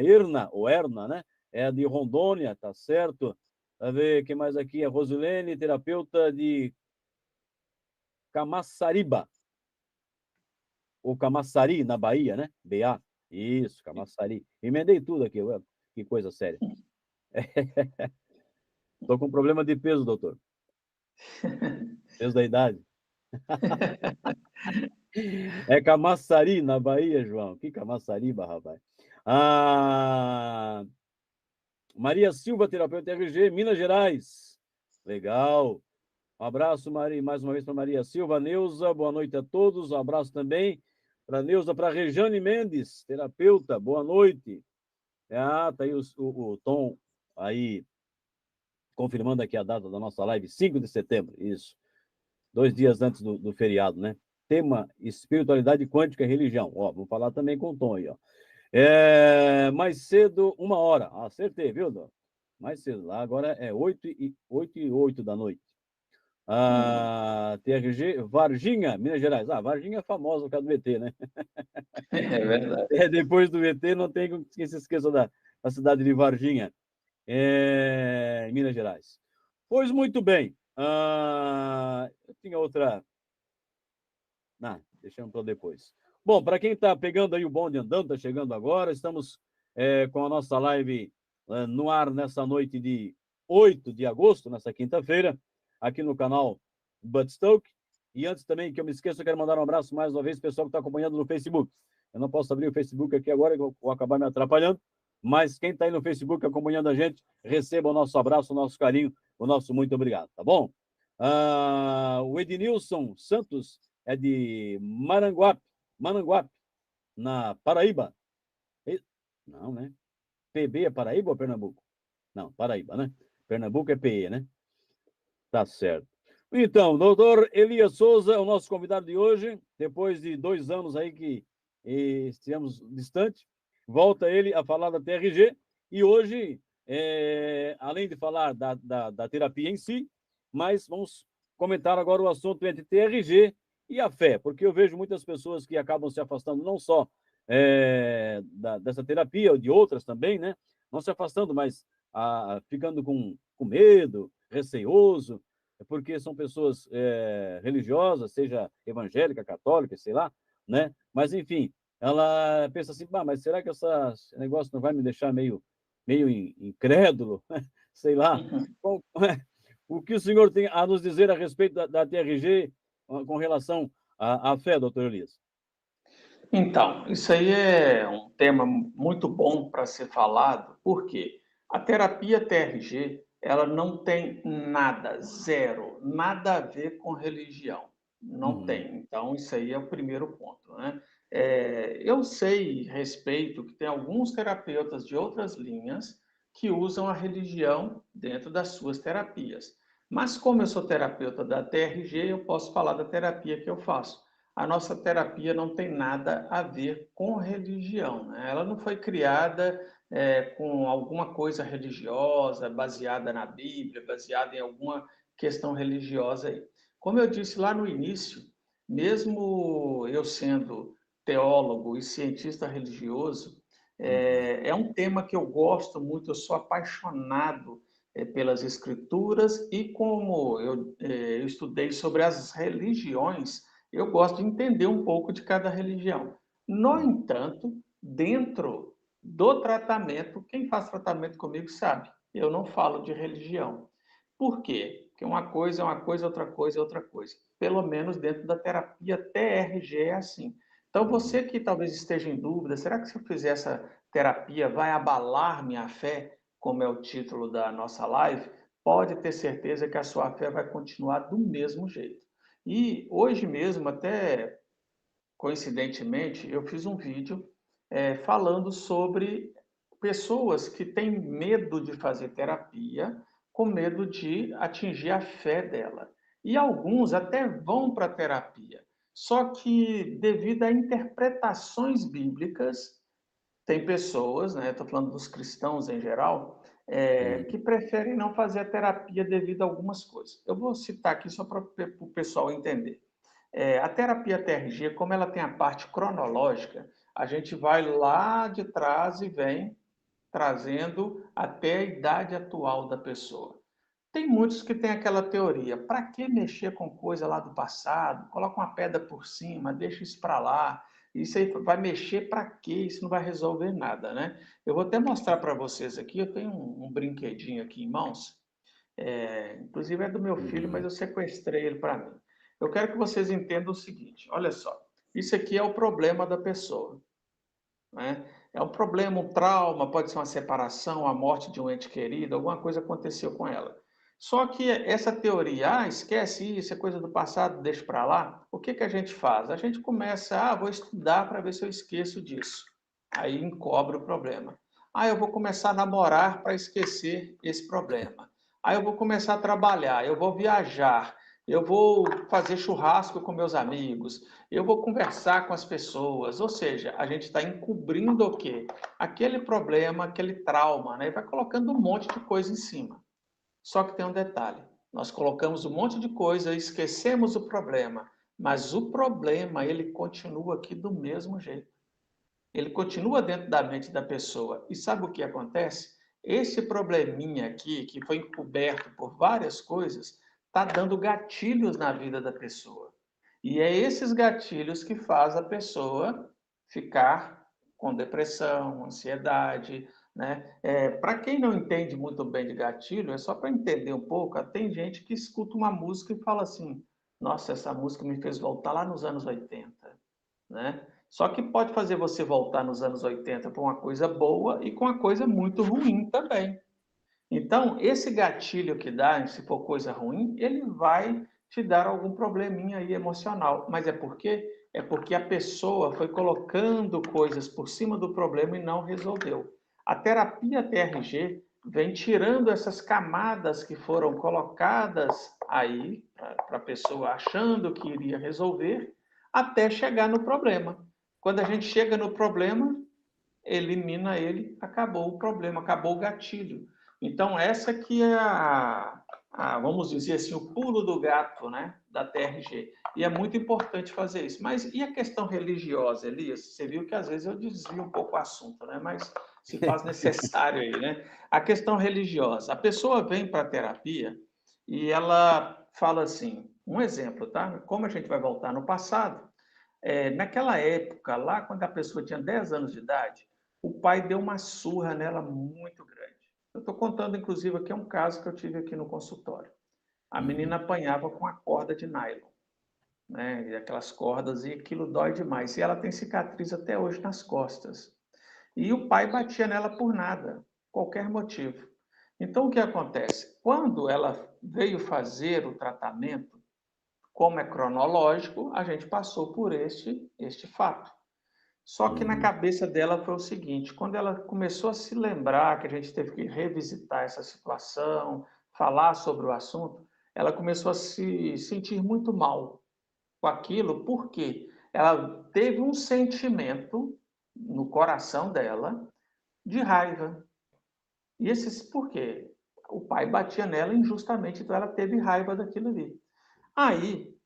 Erna, né? É de Rondônia, tá certo? Vai ver quem mais aqui. A Rosilene, terapeuta de Camaçariba. Ou Camaçari, na Bahia, né? BA. Isso, Camaçari. Emendei tudo aqui, ué. Que coisa séria. Estou com problema de peso, doutor. Peso da idade. É Camaçari, na Bahia, João. Que Camaçariba, rapaz. Maria Silva, terapeuta RG, Minas Gerais. Legal. Um abraço, Maria, mais uma vez para Maria Silva. Neuza, boa noite a todos. Um abraço também para Neuza, para Rejane Mendes, terapeuta, boa noite. Tá aí o Tom aí confirmando aqui a data da nossa live, 5 de setembro, isso. 2 dias antes do feriado, né? Tema espiritualidade quântica e religião. Vou falar também com o Tom aí, ó. Mais cedo, 1 hora. Acertei, viu, Dom? Mais cedo. Lá agora é 8h08 da noite. TRG, Varginha, Minas Gerais. Varginha é famosa por causa do VT, né? É verdade. Depois do VT, não tem quem se esqueça da cidade de Varginha, em Minas Gerais. Pois muito bem. Eu tinha outra. Deixamos para depois. Bom, para quem está pegando aí o bonde andando, está chegando agora, estamos com a nossa live no ar nessa noite de 8 de agosto, nessa quinta-feira, aqui no canal Buttstoke. E antes também que eu me esqueça, eu quero mandar um abraço mais uma vez para o pessoal que está acompanhando no Facebook. Eu não posso abrir o Facebook aqui agora, eu vou acabar me atrapalhando, mas quem está aí no Facebook acompanhando a gente, receba o nosso abraço, o nosso carinho, o nosso muito obrigado, tá bom? O Ednilson Santos é de Maranguape, na Paraíba. Não, né? PB é Paraíba ou Pernambuco? Não, Paraíba, né? Pernambuco é PE, né? Tá certo. Então, doutor Elias Souza é o nosso convidado de hoje, depois de 2 anos aí que estivemos distantes, volta ele a falar da TRG, e hoje, além de falar da terapia em si, mas vamos comentar agora o assunto entre TRG e a fé, porque eu vejo muitas pessoas que acabam se afastando não só dessa terapia, ou de outras também, né? Não se afastando, mas ficando com medo, receoso, porque são pessoas religiosas, seja evangélica, católica, sei lá, né? Mas, enfim, ela pensa assim, mas será que esse negócio não vai me deixar meio incrédulo? Sei lá. O que o senhor tem a nos dizer a respeito da TRG com relação à fé, doutor Elias? Então, isso aí é um tema muito bom para ser falado, porque a terapia TRG, ela não tem nada, zero, nada a ver com religião. Não Uhum. tem. Então, isso aí é o primeiro ponto, né? Eu sei e respeito que tem alguns terapeutas de outras linhas que usam a religião dentro das suas terapias. Mas como eu sou terapeuta da TRG, eu posso falar da terapia que eu faço. A nossa terapia não tem nada a ver com religião, né? Ela não foi criada com alguma coisa religiosa, baseada na Bíblia, baseada em alguma questão religiosa aí. Como eu disse lá no início, mesmo eu sendo teólogo e cientista religioso, Uhum. é um tema que eu gosto muito, eu sou apaixonado pelas escrituras e como eu estudei sobre as religiões, eu gosto de entender um pouco de cada religião. No Uhum. entanto, dentro do tratamento, quem faz tratamento comigo sabe, eu não falo de religião. Por quê? Porque uma coisa é uma coisa, outra coisa é outra coisa. Pelo menos dentro da terapia TRG é assim. Então, Uhum. você que talvez esteja em dúvida, será que se eu fizer essa terapia vai abalar minha fé, como é o título da nossa live? Pode ter certeza que a sua fé vai continuar do mesmo jeito. E hoje mesmo, até coincidentemente, eu fiz um vídeo falando sobre pessoas que têm medo de fazer terapia, com medo de atingir a fé dela. E alguns até vão para a terapia, só que devido a interpretações bíblicas, tem pessoas, né, estou falando dos cristãos em geral, Sim. que preferem não fazer a terapia devido a algumas coisas. Eu vou citar aqui só para o pessoal entender. A terapia TRG, como ela tem a parte cronológica, a gente vai lá de trás e vem trazendo até a idade atual da pessoa. Tem muitos que têm aquela teoria, para que mexer com coisa lá do passado? Coloca uma pedra por cima, deixa isso para lá. Isso aí vai mexer para quê? Isso não vai resolver nada, né? Eu vou até mostrar para vocês aqui, eu tenho um brinquedinho aqui em mãos, inclusive é do meu filho, mas Uhum. eu sequestrei ele para mim. Eu quero que vocês entendam o seguinte: olha só, isso aqui é o problema da pessoa, né? É um problema, um trauma, pode ser uma separação, a morte de um ente querido, alguma coisa aconteceu com ela. Só que essa teoria, esquece isso, é coisa do passado, deixa para lá. O que que a gente faz? A gente começa, vou estudar para ver se eu esqueço disso. Aí encobre o problema. Eu vou começar a namorar para esquecer esse problema. Aí eu vou começar a trabalhar, eu vou viajar, eu vou fazer churrasco com meus amigos, eu vou conversar com as pessoas. Ou seja, a gente está encobrindo o quê? Aquele problema, aquele trauma, né? E vai colocando um monte de coisa em cima. Só que tem um detalhe: nós colocamos um monte de coisa e esquecemos o problema, mas o problema ele continua aqui do mesmo jeito. Ele continua dentro da mente da pessoa. E sabe o que acontece? Esse probleminha aqui, que foi encoberto por várias coisas, está dando gatilhos na vida da pessoa. E é esses gatilhos que faz a pessoa ficar com depressão, ansiedade, né? Para quem não entende muito bem de gatilho, é só para entender um pouco. Tem gente que escuta uma música e fala assim: nossa, essa música me fez voltar lá nos anos 80, né? Só que pode fazer você voltar nos anos 80 para uma coisa boa e com uma coisa muito ruim também. Então, esse gatilho que dá, se for coisa ruim, ele vai te dar algum probleminha aí emocional. Mas é por quê? É porque a pessoa foi colocando coisas por cima do problema e não resolveu. A terapia TRG, vem tirando essas camadas que foram colocadas aí para a pessoa achando que iria resolver, até chegar no problema. Quando a gente chega no problema, elimina ele, acabou o problema, acabou o gatilho. Então, essa que é vamos dizer assim, o pulo do gato, né, da TRG. E é muito importante fazer isso. Mas e a questão religiosa, Elias? Você viu que às vezes eu desvio um pouco o assunto, né? Mas se faz necessário aí, né? A questão religiosa. A pessoa vem para a terapia e ela fala assim, um exemplo, tá? Como a gente vai voltar no passado, naquela época, lá quando a pessoa tinha 10 anos de idade, o pai deu uma surra nela muito grande. Eu estou contando, inclusive, aqui um caso que eu tive aqui no consultório. A menina apanhava com a corda de nylon, né? E aquelas cordas, e aquilo dói demais. E ela tem cicatriz até hoje nas costas. E o pai batia nela por nada, qualquer motivo. Então, o que acontece? Quando ela veio fazer o tratamento, como é cronológico, a gente passou por este fato. Só que na cabeça dela foi o seguinte: quando ela começou a se lembrar que a gente teve que revisitar essa situação, falar sobre o assunto, ela começou a se sentir muito mal com aquilo, porque ela teve um sentimento no coração dela de raiva. E esses por quê? O pai batia nela injustamente, então ela teve raiva daquilo ali. Aí,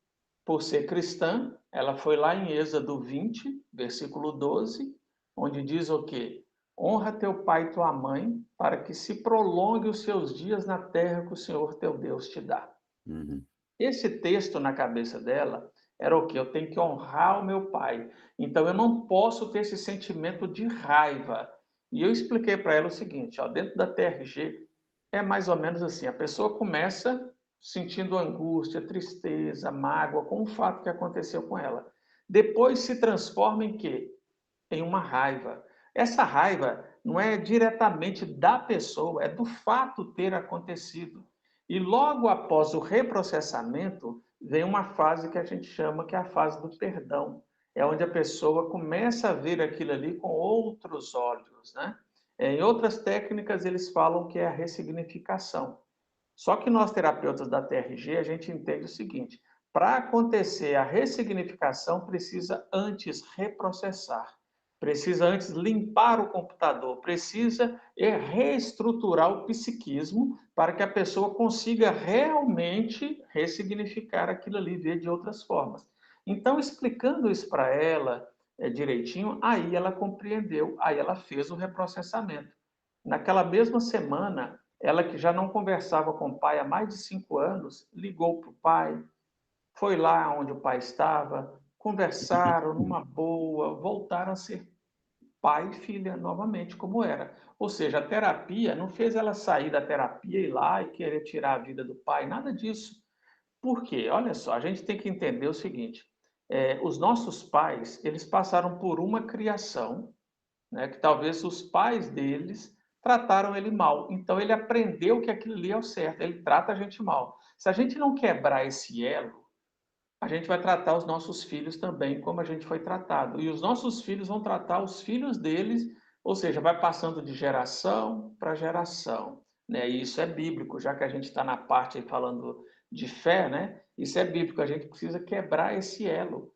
por ser cristã, ela foi lá em Êxodo 20, versículo 12, onde diz o quê? Honra teu pai e tua mãe, para que se prolongue os seus dias na terra que o Senhor teu Deus te dá. Uhum. Esse texto na cabeça dela era o quê? Eu tenho que honrar o meu pai. Então eu não posso ter esse sentimento de raiva. E eu expliquei para ela o seguinte, ó, dentro da TRG é mais ou menos assim, a pessoa começa sentindo angústia, tristeza, mágoa com o fato que aconteceu com ela. Depois se transforma em quê? Em uma raiva. Essa raiva não é diretamente da pessoa, é do fato ter acontecido. E logo após o reprocessamento, vem uma fase que a gente chama que é a fase do perdão. É onde a pessoa começa a ver aquilo ali com outros olhos, né? Em outras técnicas, eles falam que é a ressignificação. Só que nós, terapeutas da TRG, a gente entende o seguinte: para acontecer a ressignificação, precisa antes reprocessar, precisa antes limpar o computador, precisa reestruturar o psiquismo para que a pessoa consiga realmente ressignificar aquilo ali, ver de outras formas. Então, explicando isso para ela direitinho, aí ela compreendeu, aí ela fez o reprocessamento. Naquela mesma semana, ela que já não conversava com o pai há mais de 5 anos, ligou para o pai, foi lá onde o pai estava, conversaram numa boa, voltaram a ser pai e filha novamente, como era. Ou seja, a terapia não fez ela sair da terapia, ir lá e querer tirar a vida do pai, nada disso. Por quê? Olha só, a gente tem que entender o seguinte: os nossos pais, eles passaram por uma criação, né, que talvez os pais deles trataram ele mal. Então ele aprendeu que aquilo ali é o certo, ele trata a gente mal. Se a gente não quebrar esse elo, a gente vai tratar os nossos filhos também como a gente foi tratado. E os nossos filhos vão tratar os filhos deles, ou seja, vai passando de geração para geração. Né? E isso é bíblico, já que a gente está na parte aí falando de fé, né? Isso é bíblico, a gente precisa quebrar esse elo.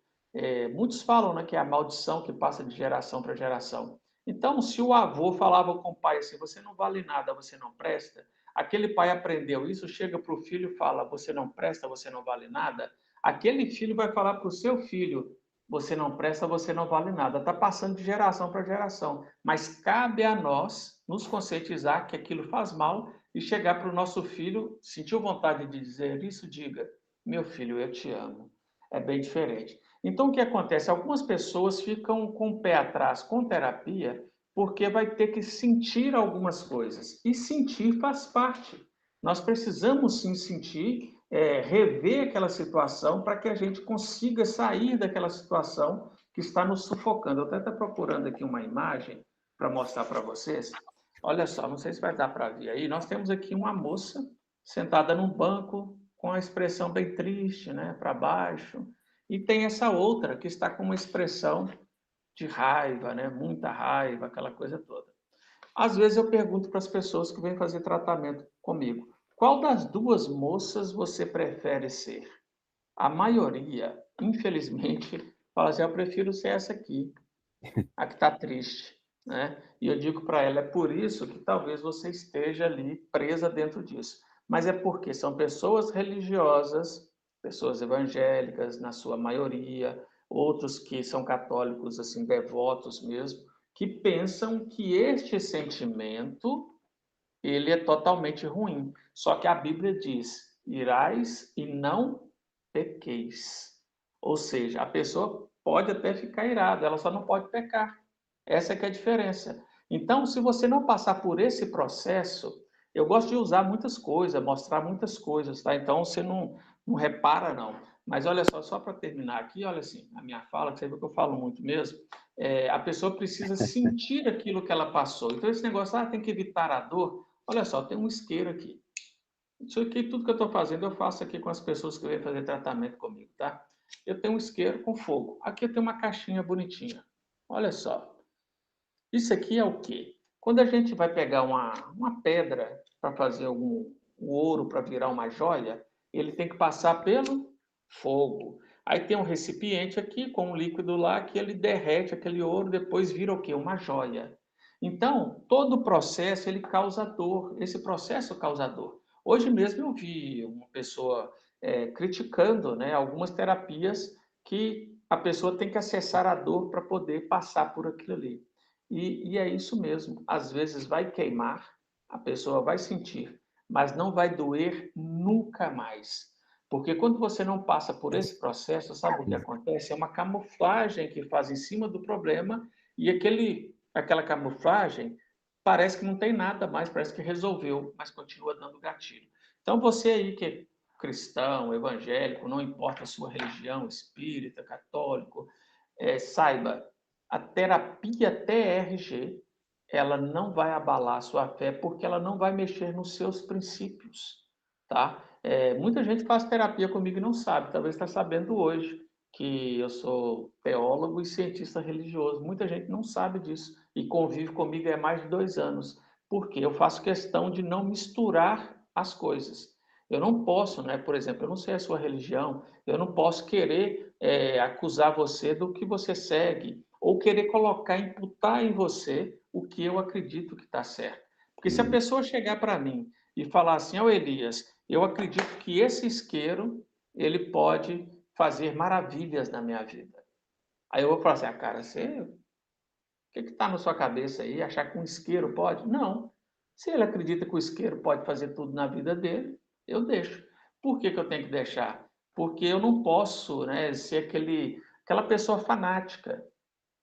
Muitos falam, né, que é a maldição que passa de geração para geração. Então, se o avô falava com o pai assim, você não vale nada, você não presta, aquele pai aprendeu isso, chega para o filho e fala, você não presta, você não vale nada, aquele filho vai falar para o seu filho, você não presta, você não vale nada. Está passando de geração para geração. Mas cabe a nós nos conscientizar que aquilo faz mal e chegar para o nosso filho, sentiu vontade de dizer isso, diga, meu filho, eu te amo. É bem diferente. Então, o que acontece? Algumas pessoas ficam com o pé atrás com terapia porque vai ter que sentir algumas coisas. E sentir faz parte. Nós precisamos sim sentir, rever aquela situação para que a gente consiga sair daquela situação que está nos sufocando. Eu até estou procurando aqui uma imagem para mostrar para vocês. Olha só, não sei se vai dar para ver aí. Nós temos aqui uma moça sentada num banco com a expressão bem triste, né, para baixo. E tem essa outra que está com uma expressão de raiva, né, muita raiva, aquela coisa toda. Às vezes eu pergunto para as pessoas que vêm fazer tratamento comigo, qual das duas moças você prefere ser? A maioria, infelizmente, fala assim, eu prefiro ser essa aqui, a que está triste, né? E eu digo para ela, é por isso que talvez você esteja ali presa dentro disso. Mas é porque são pessoas religiosas, pessoas evangélicas, na sua maioria, outros que são católicos, assim, devotos mesmo, que pensam que este sentimento ele é totalmente ruim. Só que a Bíblia diz: irais e não pequeis. Ou seja, a pessoa pode até ficar irada, ela só não pode pecar. Essa é que é a diferença. Então, se você não passar por esse processo, eu gosto de usar muitas coisas, mostrar muitas coisas, tá? Então, você não repara, não. Mas olha só para terminar aqui, olha assim, a minha fala, que você viu que eu falo muito mesmo, a pessoa precisa sentir aquilo que ela passou. Então, esse negócio, tem que evitar a dor. Olha só, tem um isqueiro aqui. Isso aqui, tudo que eu estou fazendo, eu faço aqui com as pessoas que vêm fazer tratamento comigo, tá? Eu tenho um isqueiro com fogo. Aqui eu tenho uma caixinha bonitinha. Olha só. Isso aqui é o quê? Quando a gente vai pegar uma pedra para fazer um ouro para virar uma joia, ele tem que passar pelo fogo. Aí tem um recipiente aqui com um líquido lá que ele derrete aquele ouro, depois vira o quê? Uma joia. Então, todo o processo ele causa dor. Esse processo causa dor. Hoje mesmo eu vi uma pessoa criticando, né, algumas terapias que a pessoa tem que acessar a dor para poder passar por aquilo ali. E é isso mesmo. Às vezes vai queimar, a pessoa vai sentir, mas não vai doer nunca mais. Porque quando você não passa por esse processo, sabe o que acontece? É uma camuflagem que faz em cima do problema e aquela camuflagem parece que não tem nada mais, parece que resolveu, mas continua dando gatilho. Então você aí que é cristão, evangélico, não importa a sua religião, espírita, católico, saiba, a terapia TRG, ela não vai abalar a sua fé porque ela não vai mexer nos seus princípios, tá? Muita gente faz terapia comigo e não sabe, talvez está sabendo hoje que eu sou teólogo e cientista religioso. Muita gente não sabe disso e convive comigo há mais de 2 anos, porque eu faço questão de não misturar as coisas. Eu não posso, né? Por exemplo, eu não sei a sua religião, eu não posso querer acusar você do que você segue ou querer colocar, imputar em você o que eu acredito que está certo. Porque se a pessoa chegar para mim e falar assim, ô Elias, eu acredito que esse isqueiro, ele pode fazer maravilhas na minha vida. Aí eu vou falar assim, cara, o que está na sua cabeça aí? Achar que um isqueiro pode? Não. Se ele acredita que o isqueiro pode fazer tudo na vida dele, eu deixo. Por que eu tenho que deixar? Porque eu não posso, né, ser aquela pessoa fanática.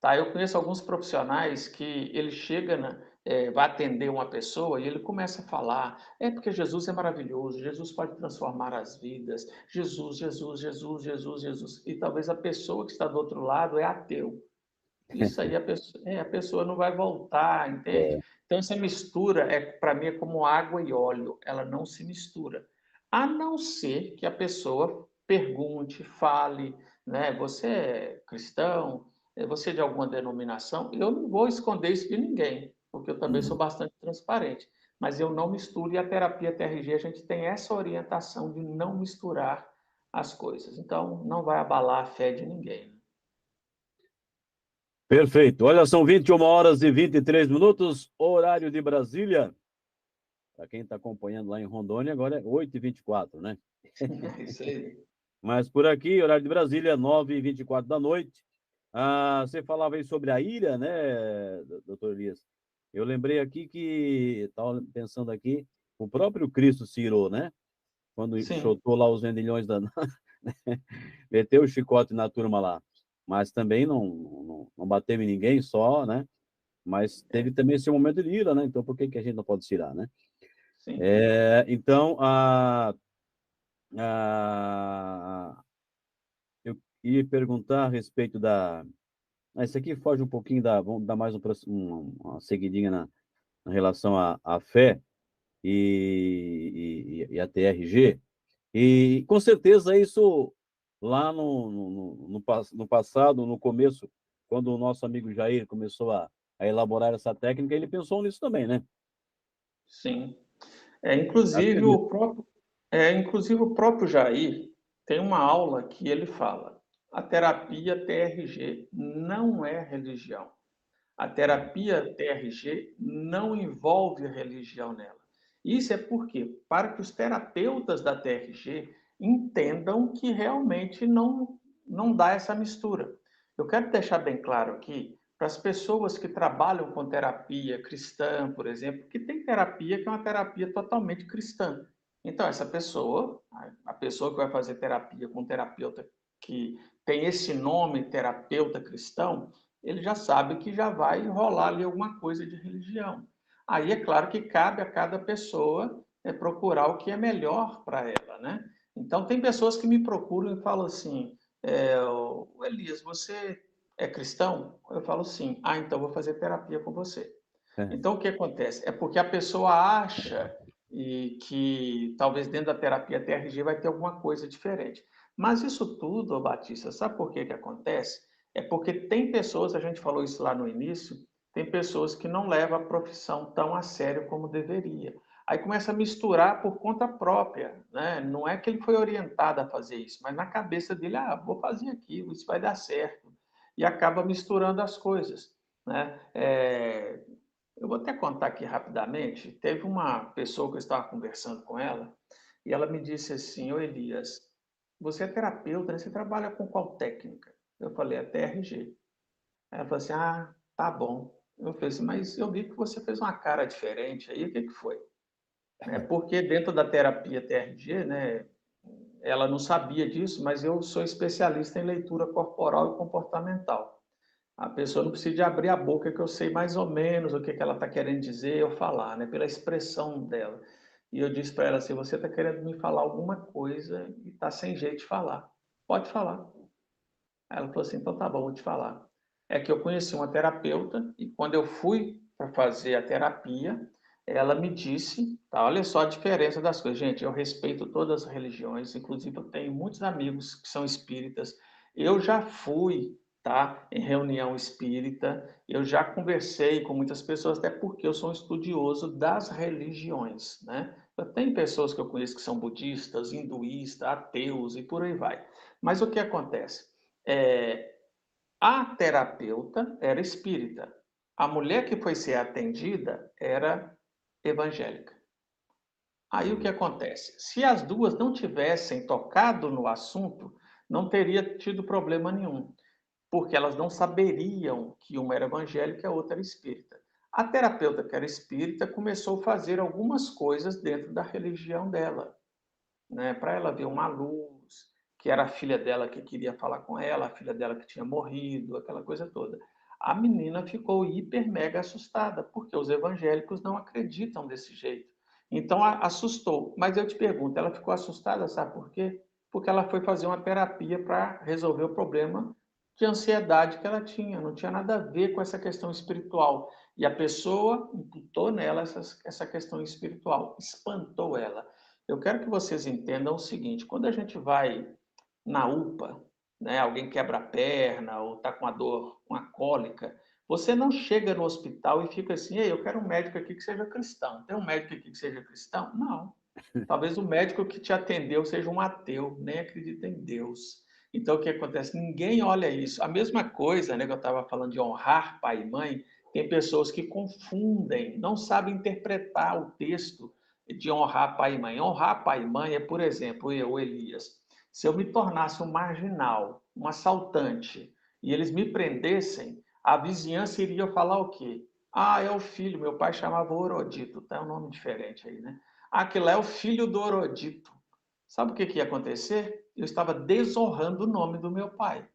Tá? Eu conheço alguns profissionais que ele chega, vai atender uma pessoa e ele começa a falar, porque Jesus é maravilhoso, Jesus pode transformar as vidas, Jesus, Jesus, Jesus, Jesus, Jesus. E talvez a pessoa que está do outro lado é ateu. Isso aí a pessoa não vai voltar, entende? É, Então essa mistura para mim é como água e óleo, ela não se mistura. A não ser que a pessoa pergunte, fale, né? Você é cristão? Você é de alguma denominação? Eu não vou esconder isso de ninguém, porque eu também sou uhum. bastante transparente. Mas eu não misturo e a terapia TRG a gente tem essa orientação de não misturar as coisas. Então não vai abalar a fé de ninguém. Perfeito. Olha, são 21h23, horário de Brasília. Para quem está acompanhando lá em Rondônia, agora é 8h24, né? É isso aí. Mas por aqui, horário de Brasília, 9h24 da noite. Você falava aí sobre a ira, né, doutor Elias? Eu lembrei aqui que, estava pensando aqui, o próprio Cristo se irou, né? Quando Sim. chutou lá os vendilhões da... meteu o chicote na turma lá. Mas também não bateu em ninguém só, né? Mas teve também esse momento de ira, né? Então por que que a gente não pode se irar, né? Sim. Então, a, eu ia perguntar a respeito da... Isso aqui foge um pouquinho da... Vamos dar mais uma seguidinha na relação à fé e a TRG. E com certeza isso lá no passado, no começo, quando o nosso amigo Jair começou a elaborar essa técnica, ele pensou nisso também, né? Sim. Acho que é disso. Inclusive o próprio Jair tem uma aula que ele fala: a terapia TRG não é religião. A terapia TRG não envolve religião nela. Isso é porque, para que os terapeutas da TRG entendam que realmente não dá essa mistura. Eu quero deixar bem claro aqui, para as pessoas que trabalham com terapia cristã, por exemplo, que tem terapia que é uma terapia totalmente cristã. Então, essa pessoa, a pessoa que vai fazer terapia com um terapeuta que tem esse nome, terapeuta cristão, ele já sabe que já vai rolar ali alguma coisa de religião. Aí é claro que cabe a cada pessoa procurar o que é melhor para ela, né? Então tem pessoas que me procuram e falam assim, Elias, você é cristão? Eu falo sim. Ah, então vou fazer terapia com você. É. Então o que acontece? É porque a pessoa acha que talvez dentro da terapia TRG vai ter alguma coisa diferente. Mas isso tudo, Batista, sabe por que que acontece? É porque tem pessoas, a gente falou isso lá no início, tem pessoas que não levam a profissão tão a sério como deveria. Aí começa a misturar por conta própria, né? Não é que ele foi orientado a fazer isso, mas na cabeça dele, vou fazer aquilo, isso vai dar certo. E acaba misturando as coisas, né? Eu vou até contar aqui rapidamente. Teve uma pessoa que eu estava conversando com ela e ela me disse assim: Ô Elias, você é terapeuta, né? Você trabalha com qual técnica? Eu falei: a TRG. Aí ela falou assim: ah, tá bom. Eu falei assim: mas eu vi que você fez uma cara diferente aí, o que que foi? Porque dentro da terapia TRG, né, ela não sabia disso, mas eu sou especialista em leitura corporal e comportamental. A pessoa não precisa de abrir a boca, que eu sei mais ou menos o que que ela está querendo dizer ou falar, né? Pela expressão dela. E eu disse para ela assim: você está querendo me falar alguma coisa e está sem jeito de falar. Pode falar. Aí ela falou assim: então tá bom, vou te falar. É que eu conheci uma terapeuta e quando eu fui para fazer a terapia, ela me disse, tá, olha só a diferença das coisas. Gente, eu respeito todas as religiões, inclusive eu tenho muitos amigos que são espíritas. Eu já fui, tá, em reunião espírita, eu já conversei com muitas pessoas, até porque eu sou um estudioso das religiões, né? Eu tenho pessoas que eu conheço que são budistas, hinduístas, ateus e por aí vai. Mas o que acontece? É, a terapeuta era espírita. A mulher que foi ser atendida era evangélica. Aí o que Hum. acontece? Se as duas não tivessem tocado no assunto, não teria tido problema nenhum, porque elas não saberiam que uma era evangélica e a outra era espírita. A terapeuta que era espírita começou a fazer algumas coisas dentro da religião dela, né, para ela ver uma luz, que era a filha dela que queria falar com ela, a filha dela que tinha morrido, aquela coisa toda. A menina ficou hiper mega assustada, porque os evangélicos não acreditam desse jeito. Então assustou. Mas eu te pergunto, ela ficou assustada, sabe por quê? Porque ela foi fazer uma terapia para resolver o problema de ansiedade que ela tinha, não tinha nada a ver com essa questão espiritual. E a pessoa imputou nela essa questão espiritual, espantou ela. Eu quero que vocês entendam o seguinte: quando a gente vai na UPA, né, alguém quebra a perna ou está com uma dor, uma cólica, você não chega no hospital e fica assim: ei, eu quero um médico aqui que seja cristão. Tem um médico aqui que seja cristão? Não. Talvez o médico que te atendeu seja um ateu, nem acredita em Deus. Então, o que acontece? Ninguém olha isso. A mesma coisa, né, que eu estava falando de honrar pai e mãe, tem pessoas que confundem, não sabem interpretar o texto de honrar pai e mãe. Honrar pai e mãe é, por exemplo, eu, Elias, se eu me tornasse um marginal, um assaltante, e eles me prendessem, a vizinhança iria falar o quê? Ah, é o filho, meu pai chamava Orodito, tá? É um nome diferente aí, né? Aquilo é o filho do Orodito. Sabe o que ia acontecer? Eu estava desonrando o nome do meu pai.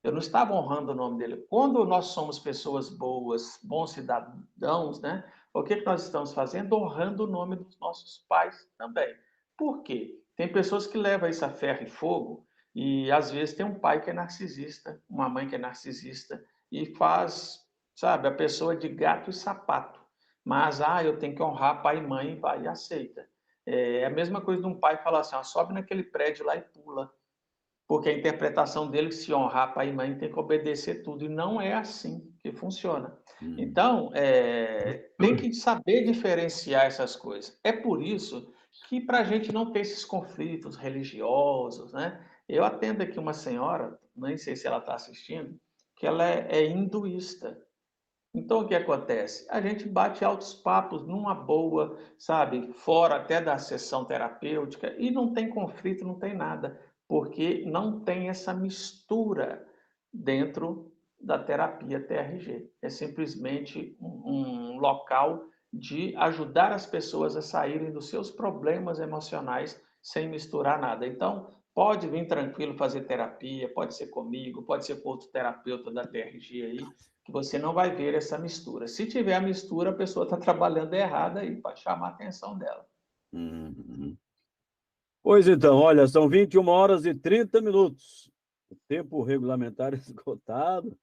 Eu não estava honrando o nome dele. Quando nós somos pessoas boas, bons cidadãos, né? O que nós estamos fazendo? Honrando o nome dos nossos pais também. Por quê? Tem pessoas que levam isso a ferro e fogo e às vezes tem um pai que é narcisista, uma mãe que é narcisista e faz, sabe, a pessoa de gato e sapato. Mas, eu tenho que honrar pai e mãe, vai e aceita. É a mesma coisa de um pai falar assim: sobe naquele prédio lá e pula. porque a interpretação dele, se honrar pai e mãe, tem que obedecer tudo, e não é assim que funciona. Então, tem que saber diferenciar essas coisas. É por isso que, para a gente não ter esses conflitos religiosos, né? Eu atendo aqui uma senhora, nem sei se ela está assistindo, que ela é hinduísta. Então, o que acontece? A gente bate altos papos numa boa, sabe? Fora até da sessão terapêutica, e não tem conflito, não tem nada, porque não tem essa mistura dentro da terapia TRG. É simplesmente um local de ajudar as pessoas a saírem dos seus problemas emocionais sem misturar nada. Então, pode vir tranquilo fazer terapia, pode ser comigo, pode ser com outro terapeuta da TRG aí, que você não vai ver essa mistura. Se tiver a mistura, a pessoa está trabalhando errada aí para chamar a atenção dela. Uhum. Pois então, olha, são 21 horas e 30 minutos. O tempo regulamentar esgotado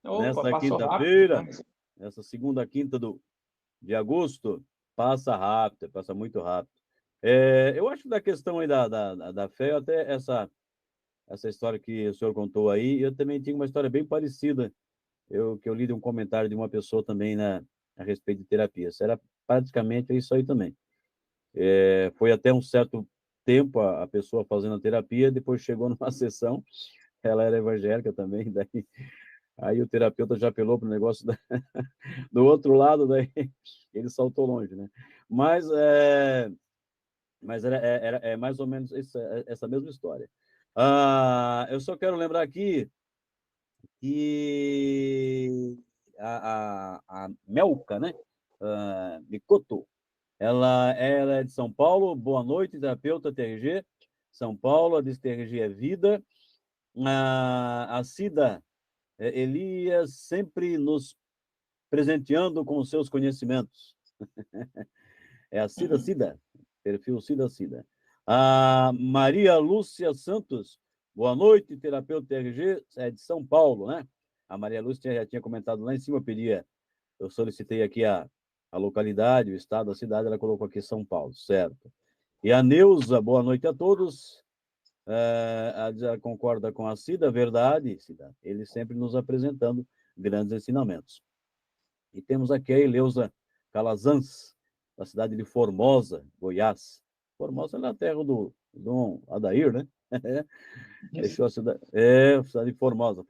Opa, nesta passou rápido quinta-feira, demais. essa segunda quinta de agosto, passa rápido, passa muito rápido. Eu acho que da questão aí da fé, até essa história que o senhor contou aí, eu também tinha uma história bem parecida, que eu li de um comentário de uma pessoa também a respeito de terapia. Isso era praticamente isso aí também. Foi até um certo tempo a pessoa fazendo a terapia, depois chegou numa sessão, ela era evangélica também, daí aí o terapeuta já apelou para o negócio do outro lado, daí ele saltou longe, né? Mas, era mais ou menos essa mesma história. Eu só quero lembrar aqui que a Melka, né? Mikoto, ela é de São Paulo. Boa noite, terapeuta TRG. São Paulo, a diz TRG é vida. A Cida Elias sempre nos presenteando com os seus conhecimentos. É a Cida, perfil Cida. A Maria Lúcia Santos, boa noite, terapeuta TRG, é de São Paulo, né? A Maria Lúcia já tinha comentado lá em cima, eu solicitei aqui a localidade, o estado, a cidade, ela colocou aqui São Paulo, certo. E a Neuza, boa noite a todos. Ela concorda com a Cida, verdade, Cida. Ele sempre nos apresentando grandes ensinamentos. E temos aqui a Eleusa Calazans, da cidade de Formosa, Goiás. Formosa é na terra do Dom Adair, né? Deixou a cidade. Cidade de Formosa.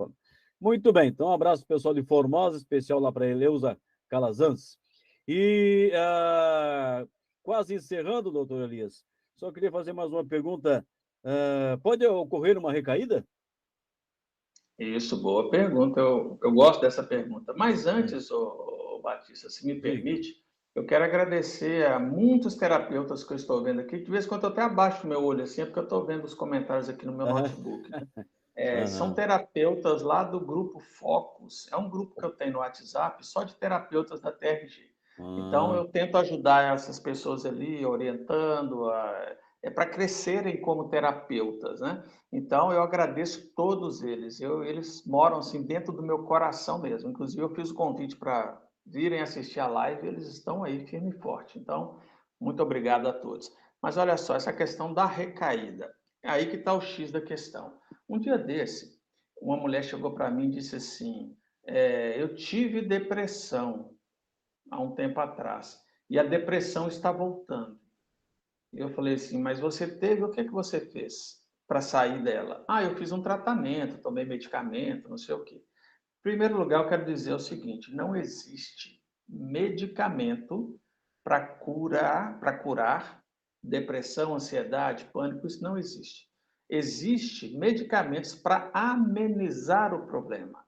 Muito bem, então um abraço pessoal de Formosa, especial lá para Eleusa Calazans. E quase encerrando, doutor Elias, só queria fazer mais uma pergunta. Pode ocorrer uma recaída? Isso, boa pergunta. Eu gosto dessa pergunta. Mas antes, Batista, se me Diga. permite, eu quero agradecer a muitos terapeutas que eu estou vendo aqui. De vez em quando eu até abaixo o meu olho assim, é porque eu estou vendo os comentários aqui no meu notebook, né? São Aham. terapeutas lá do grupo Focus. É um grupo que eu tenho no WhatsApp só de terapeutas da TRG. Então, Ah, eu tento ajudar essas pessoas ali, orientando, para crescerem como terapeutas, né? Então, eu agradeço todos eles. Eles moram assim dentro do meu coração mesmo. Inclusive, eu fiz o convite para virem assistir a live, eles estão aí firme e forte. Então, muito obrigado a todos. Mas olha só, essa questão da recaída. É aí que está o X da questão. Um dia desse, uma mulher chegou para mim e disse assim: eu tive depressão há um tempo atrás e a depressão está voltando. E eu falei assim: mas você teve, o que é que você fez para sair dela? Ah, eu fiz um tratamento, tomei medicamento, não sei o quê. Em primeiro lugar, eu quero dizer o seguinte: não existe medicamento para curar depressão, ansiedade, pânico, isso não existe. Existe medicamentos para amenizar o problema,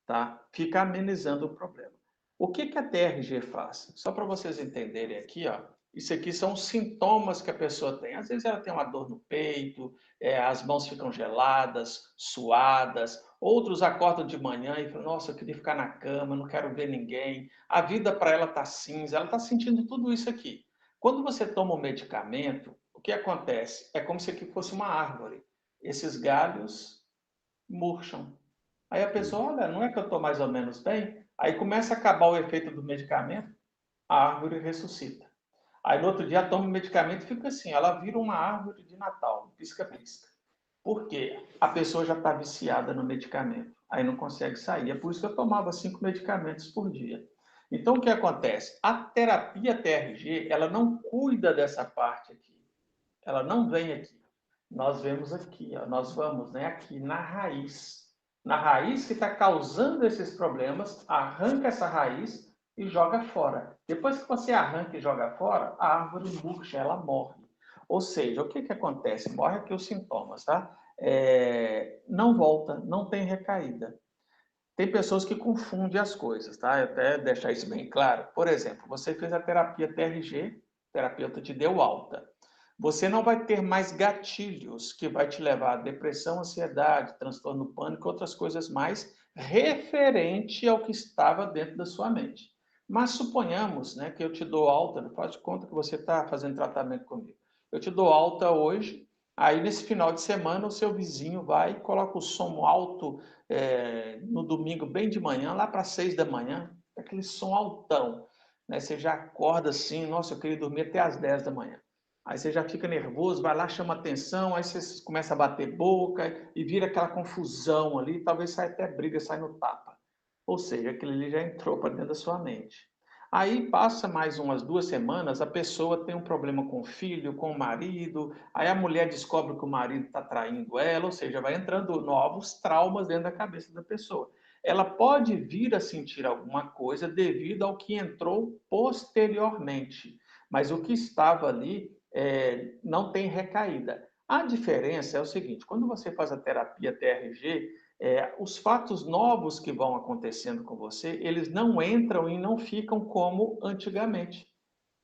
tá? Fica amenizando o problema. O que que a TRG faz? Só para vocês entenderem aqui, ó. Isso aqui são os sintomas que a pessoa tem. Às vezes ela tem uma dor no peito, as mãos ficam geladas, suadas. Outros acordam de manhã e falam: nossa, eu queria ficar na cama, não quero ver ninguém. A vida para ela está cinza, ela está sentindo tudo isso aqui. Quando você toma um medicamento, o que acontece? É como se aqui fosse uma árvore. Esses galhos murcham. Aí a pessoa, olha, não é que eu estou mais ou menos bem? Aí começa a acabar o efeito do medicamento, a árvore ressuscita. Aí no outro dia toma o medicamento e fica assim, ela vira uma árvore de Natal, pisca-pisca. Por quê? A pessoa já está viciada no medicamento, aí não consegue sair. É por isso que eu tomava 5 medicamentos por dia. Então, o que acontece? A terapia TRG, ela não cuida dessa parte aqui. Ela não vem aqui. Nós vemos aqui, ó, nós vamos, né, aqui na raiz. Na raiz que está causando esses problemas, arranca essa raiz e joga fora. Depois que você arranca e joga fora, a árvore murcha, ela morre. Ou seja, o que, que acontece? Morre aqui os sintomas, tá? Não volta, não tem recaída. Tem pessoas que confundem as coisas, tá? Eu até deixar isso bem claro. Por exemplo, você fez a terapia TRG, o terapeuta te deu alta. Você não vai ter mais gatilhos que vai te levar a depressão, ansiedade, transtorno pânico, outras coisas mais referente ao que estava dentro da sua mente. Mas suponhamos, né, que eu te dou alta, faz de conta que você está fazendo tratamento comigo. Eu te dou alta hoje, aí nesse final de semana o seu vizinho vai e coloca o som alto no domingo bem de manhã, lá para 6 da manhã, aquele som altão. Né? Você já acorda assim, nossa, eu queria dormir até às 10 da manhã. Aí você já fica nervoso, vai lá, chama atenção, aí você começa a bater boca e vira aquela confusão ali, talvez saia até briga, sai no tapa. Ou seja, aquilo ali já entrou para dentro da sua mente. Aí passa mais umas 2 semanas, a pessoa tem um problema com o filho, com o marido, aí a mulher descobre que o marido está traindo ela, ou seja, vai entrando novos traumas dentro da cabeça da pessoa. Ela pode vir a sentir alguma coisa devido ao que entrou posteriormente, mas o que estava ali não tem recaída. A diferença é o seguinte: quando você faz a terapia TRG, os fatos novos que vão acontecendo com você, eles não entram e não ficam como antigamente,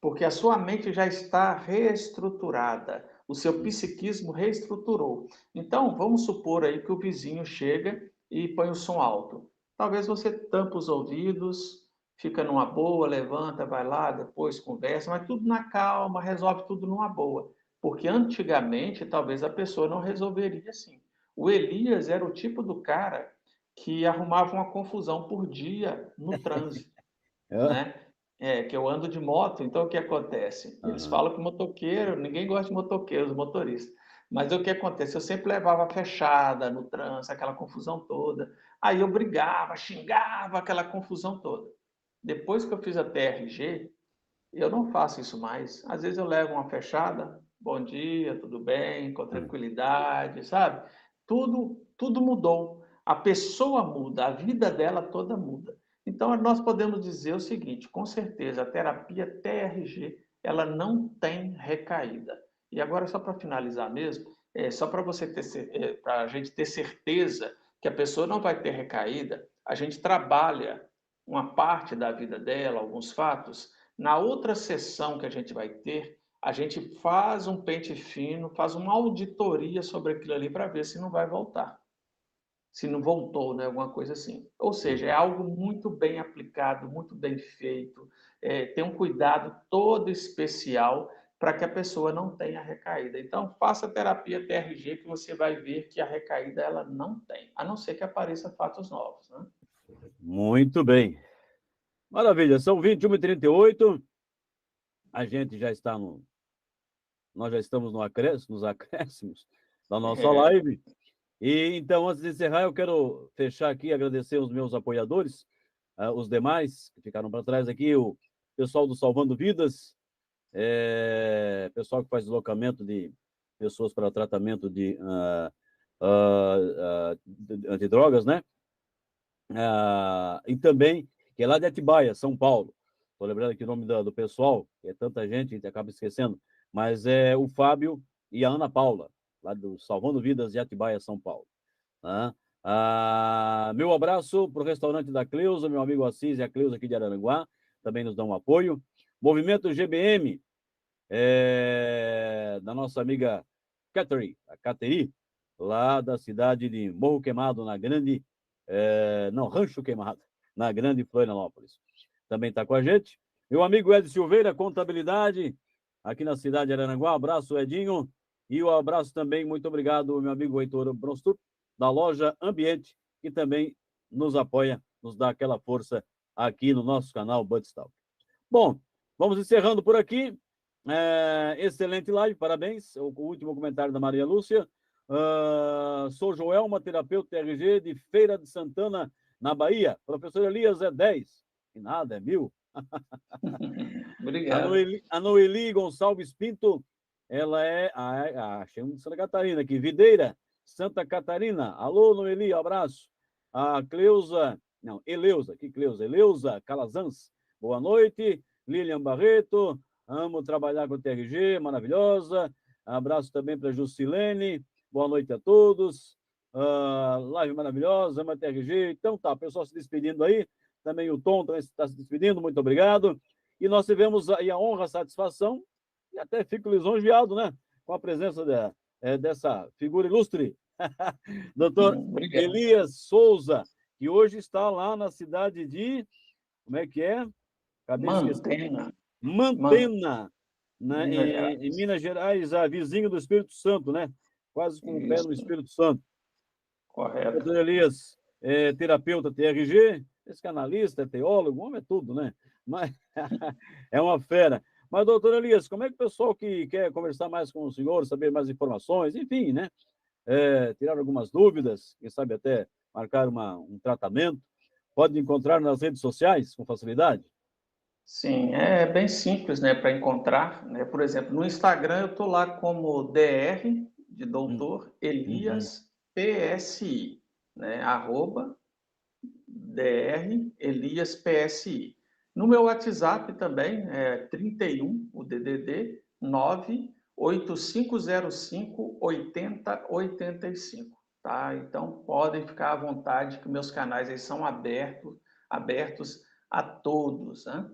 porque a sua mente já está reestruturada, o seu psiquismo reestruturou. Então, vamos supor aí que o vizinho chega e põe o som alto. Talvez você tampa os ouvidos, fica numa boa, levanta, vai lá, depois conversa, mas tudo na calma, resolve tudo numa boa. Porque antigamente, talvez a pessoa não resolveria assim. O Elias era o tipo do cara que arrumava uma confusão por dia no trânsito, né? Que eu ando de moto, então o que acontece? Eles Aham. falam que motoqueiro, ninguém gosta de motoqueiro, os motoristas. Mas o que acontece? Eu sempre levava fechada no trânsito, aquela confusão toda. Aí eu brigava, xingava, aquela confusão toda. Depois que eu fiz a TRG, eu não faço isso mais. Às vezes eu levo uma fechada, bom dia, tudo bem, com tranquilidade, sabe? Tudo mudou. A pessoa muda, a vida dela toda muda. Então nós podemos dizer o seguinte, com certeza, a terapia TRG, ela não tem recaída. E agora só para finalizar mesmo, só para você ter, para a gente ter certeza que a pessoa não vai ter recaída, a gente trabalha uma parte da vida dela, alguns fatos. Na outra sessão que a gente vai ter, a gente faz um pente fino, faz uma auditoria sobre aquilo ali para ver se não vai voltar. Se não voltou, né? Alguma coisa assim. Ou seja, é algo muito bem aplicado, muito bem feito, tem um cuidado todo especial para que a pessoa não tenha recaída. Então, faça a terapia TRG que você vai ver que a recaída ela não tem, a não ser que apareça fatos novos, né? Muito bem. Maravilha, são 21h38. A gente já está no. Nós já estamos no nos acréscimos da nossa É, live. E então, antes de encerrar, eu quero fechar aqui, agradecer os meus apoiadores, os demais que ficaram para trás aqui, o pessoal do Salvando Vidas, pessoal que faz deslocamento de pessoas para tratamento de antidrogas, né? E também, que é lá de Atibaia, São Paulo. Estou lembrando aqui o nome do pessoal, que é tanta gente, a gente acaba esquecendo, mas é o Fábio e a Ana Paula, lá do Salvando Vidas de Atibaia, São Paulo. Né? Meu abraço para o restaurante da Cleusa, meu amigo Assis e a Cleusa aqui de Araranguá, também nos dão um apoio. Movimento GBM, da nossa amiga a Cateri, lá da cidade de Morro Queimado, na grande, Rancho Queimado, na grande Florianópolis. Também está com a gente. Meu amigo Ed Silveira, Contabilidade, aqui na cidade de Araranguá. Abraço, Edinho. E um abraço também, muito obrigado, meu amigo Heitor Bronstur, da loja Ambiente, que também nos apoia, nos dá aquela força aqui no nosso canal Budstalk. Bom, vamos encerrando por aqui. Excelente live, parabéns. O último comentário da Maria Lúcia. Sou Joelma, terapeuta TRG de Feira de Santana, na Bahia. Professor Elias é 10. E nada, é 1000. Obrigado. A Noeli Gonçalves Pinto, ela é achei de Santa Catarina aqui, Videira, Santa Catarina. Alô, Noeli, abraço. A Cleusa, não, Eleusa, que Cleusa? Eleusa Calazans, boa noite. Lilian Barreto, amo trabalhar com o TRG, maravilhosa. Abraço também para Jusilene, boa noite a todos. Live maravilhosa, ama TRG. Então tá, pessoal se despedindo aí. Também o Tom também está se despedindo, muito obrigado. E nós tivemos aí a honra, a satisfação, e até fico lisonjeado, né? Com a presença dessa figura ilustre, doutor Obrigado. Elias Souza, que hoje está lá na cidade de, como é que é? Acabei de esquecer. Mantena. Mantena, né? Minas Em Gerais. Minas Gerais, a vizinho do Espírito Santo, né? Quase com o pé no Isso, Espírito Santo. correto. Doutor Elias, terapeuta TRG, esse canalista, é teólogo, homem é tudo, né? Mas é uma fera. Mas, doutor Elias, como é que o pessoal que quer conversar mais com o senhor, saber mais informações, enfim, né? Tirar algumas dúvidas, quem sabe até marcar um tratamento, pode encontrar nas redes sociais com facilidade? Sim, é bem simples, né, para encontrar, né? Por exemplo, no Instagram eu estou lá como DR de Hum, doutor uhum. Elias PSI, né? Arroba DR Elias PSI. No meu WhatsApp também é 31, o DDD 98505 8085, tá? Então podem ficar à vontade que meus canais aí são abertos a todos, né?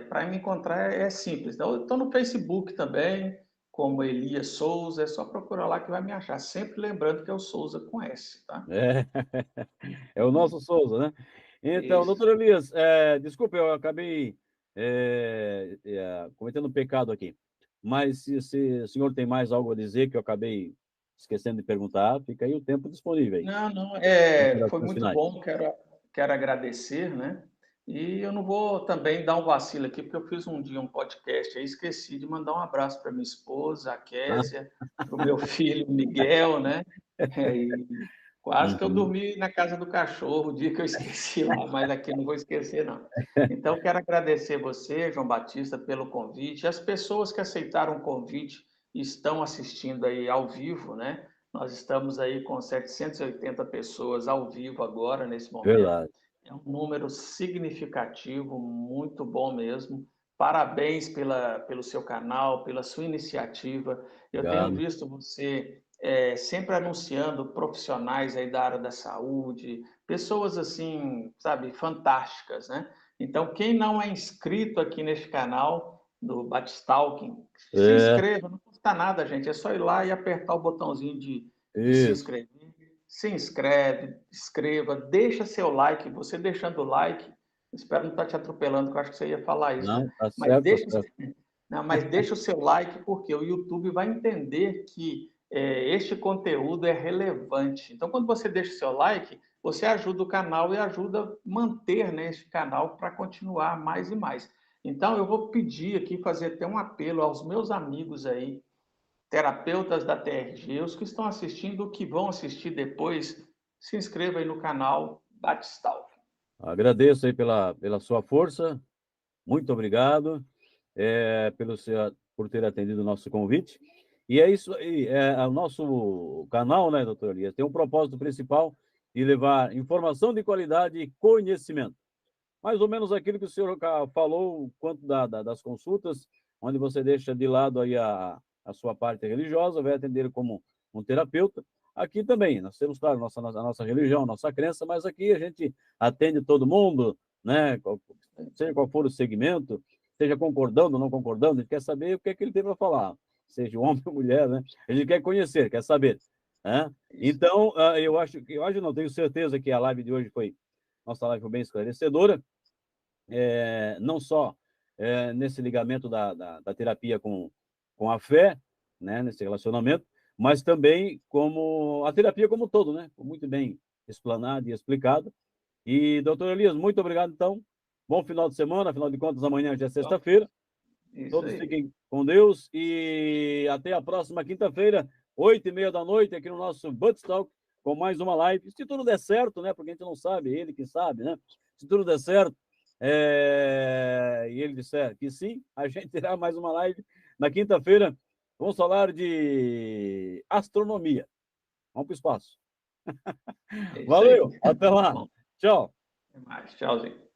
Para me encontrar é simples. Então, eu estou no Facebook também, como Elias Souza, é só procurar lá que vai me achar. Sempre lembrando que é o Souza com S, tá? É, é o nosso Souza, né? Então, Isso. doutor Elias, desculpe, eu acabei cometendo um pecado aqui. Mas se o senhor tem mais algo a dizer que eu acabei esquecendo de perguntar, fica aí o tempo disponível aí. Não, não, foi Considerações muito finais. bom, quero agradecer, né? E eu não vou também dar um vacilo aqui, porque eu fiz um dia um podcast aí, esqueci de mandar um abraço para minha esposa, a Ah, Késia, para o meu filho, Miguel, né? E quase que eu uhum. dormi na casa do cachorro o dia que eu esqueci lá, mas aqui não vou esquecer, não. Então, quero agradecer você, João Batista, pelo convite, as pessoas que aceitaram o convite e estão assistindo aí ao vivo, né? Nós estamos aí com 780 pessoas ao vivo agora, nesse momento. Verdade. É um número significativo, muito bom mesmo. Parabéns pelo seu canal, pela sua iniciativa. Eu tenho Obrigado. visto você sempre anunciando profissionais aí da área da saúde, pessoas assim, sabe, fantásticas, né? Então, quem não é inscrito aqui neste canal, do Batistalking, se É, inscreva, não custa nada, gente. É só ir lá e apertar o botãozinho de se isso. inscrever. Se inscreve, escreva, deixa seu like. Você deixando o like, espero não estar te atropelando, que eu acho que você ia falar isso, né? Não, tá Mas certo, tá deixa, certo. não, mas deixa o seu like, porque o YouTube vai entender que este conteúdo é relevante. Então, quando você deixa o seu like, você ajuda o canal e ajuda a manter, né, esse canal para continuar mais e mais. Então, eu vou pedir aqui, fazer até um apelo aos meus amigos aí, terapeutas da TRG, os que estão assistindo, que vão assistir depois, se inscreva aí no canal Batistal. Agradeço aí pela sua força. Muito obrigado por ter atendido o nosso convite. E é isso aí. O nosso canal, né, doutor Elias, tem um propósito principal de levar informação de qualidade e conhecimento. Mais ou menos aquilo que o senhor falou quanto das consultas, onde você deixa de lado aí a sua parte religiosa, vai atender como um terapeuta. Aqui também, nós temos, claro, a nossa religião, a nossa crença, mas aqui a gente atende todo mundo, né? Seja qual for o segmento, seja concordando ou não concordando, a gente quer saber o que é que ele tem para falar, seja homem ou mulher, né? A gente quer conhecer, quer saber, né? Isso. Então, eu não tenho certeza que a live de hoje nossa live foi bem esclarecedora, não só nesse ligamento da terapia com a fé, né, nesse relacionamento, mas também como a terapia como um todo, né? Muito bem explanado e explicado. E, doutor Elias, muito obrigado, então. Bom final de semana, afinal de contas, amanhã já é sexta-feira. Isso Todos aí. fiquem com Deus e até a próxima quinta-feira 8h30 da noite, aqui no nosso Budstalk, com mais uma live. Se tudo der certo, né? Porque a gente não sabe, ele que sabe, né? Se tudo der certo, e ele disser que sim, a gente terá mais uma live na quinta-feira. Vamos falar de astronomia. Vamos para o espaço. É isso aí. Valeu, até lá. Bom, Tchau. até mais. Tchauzinho.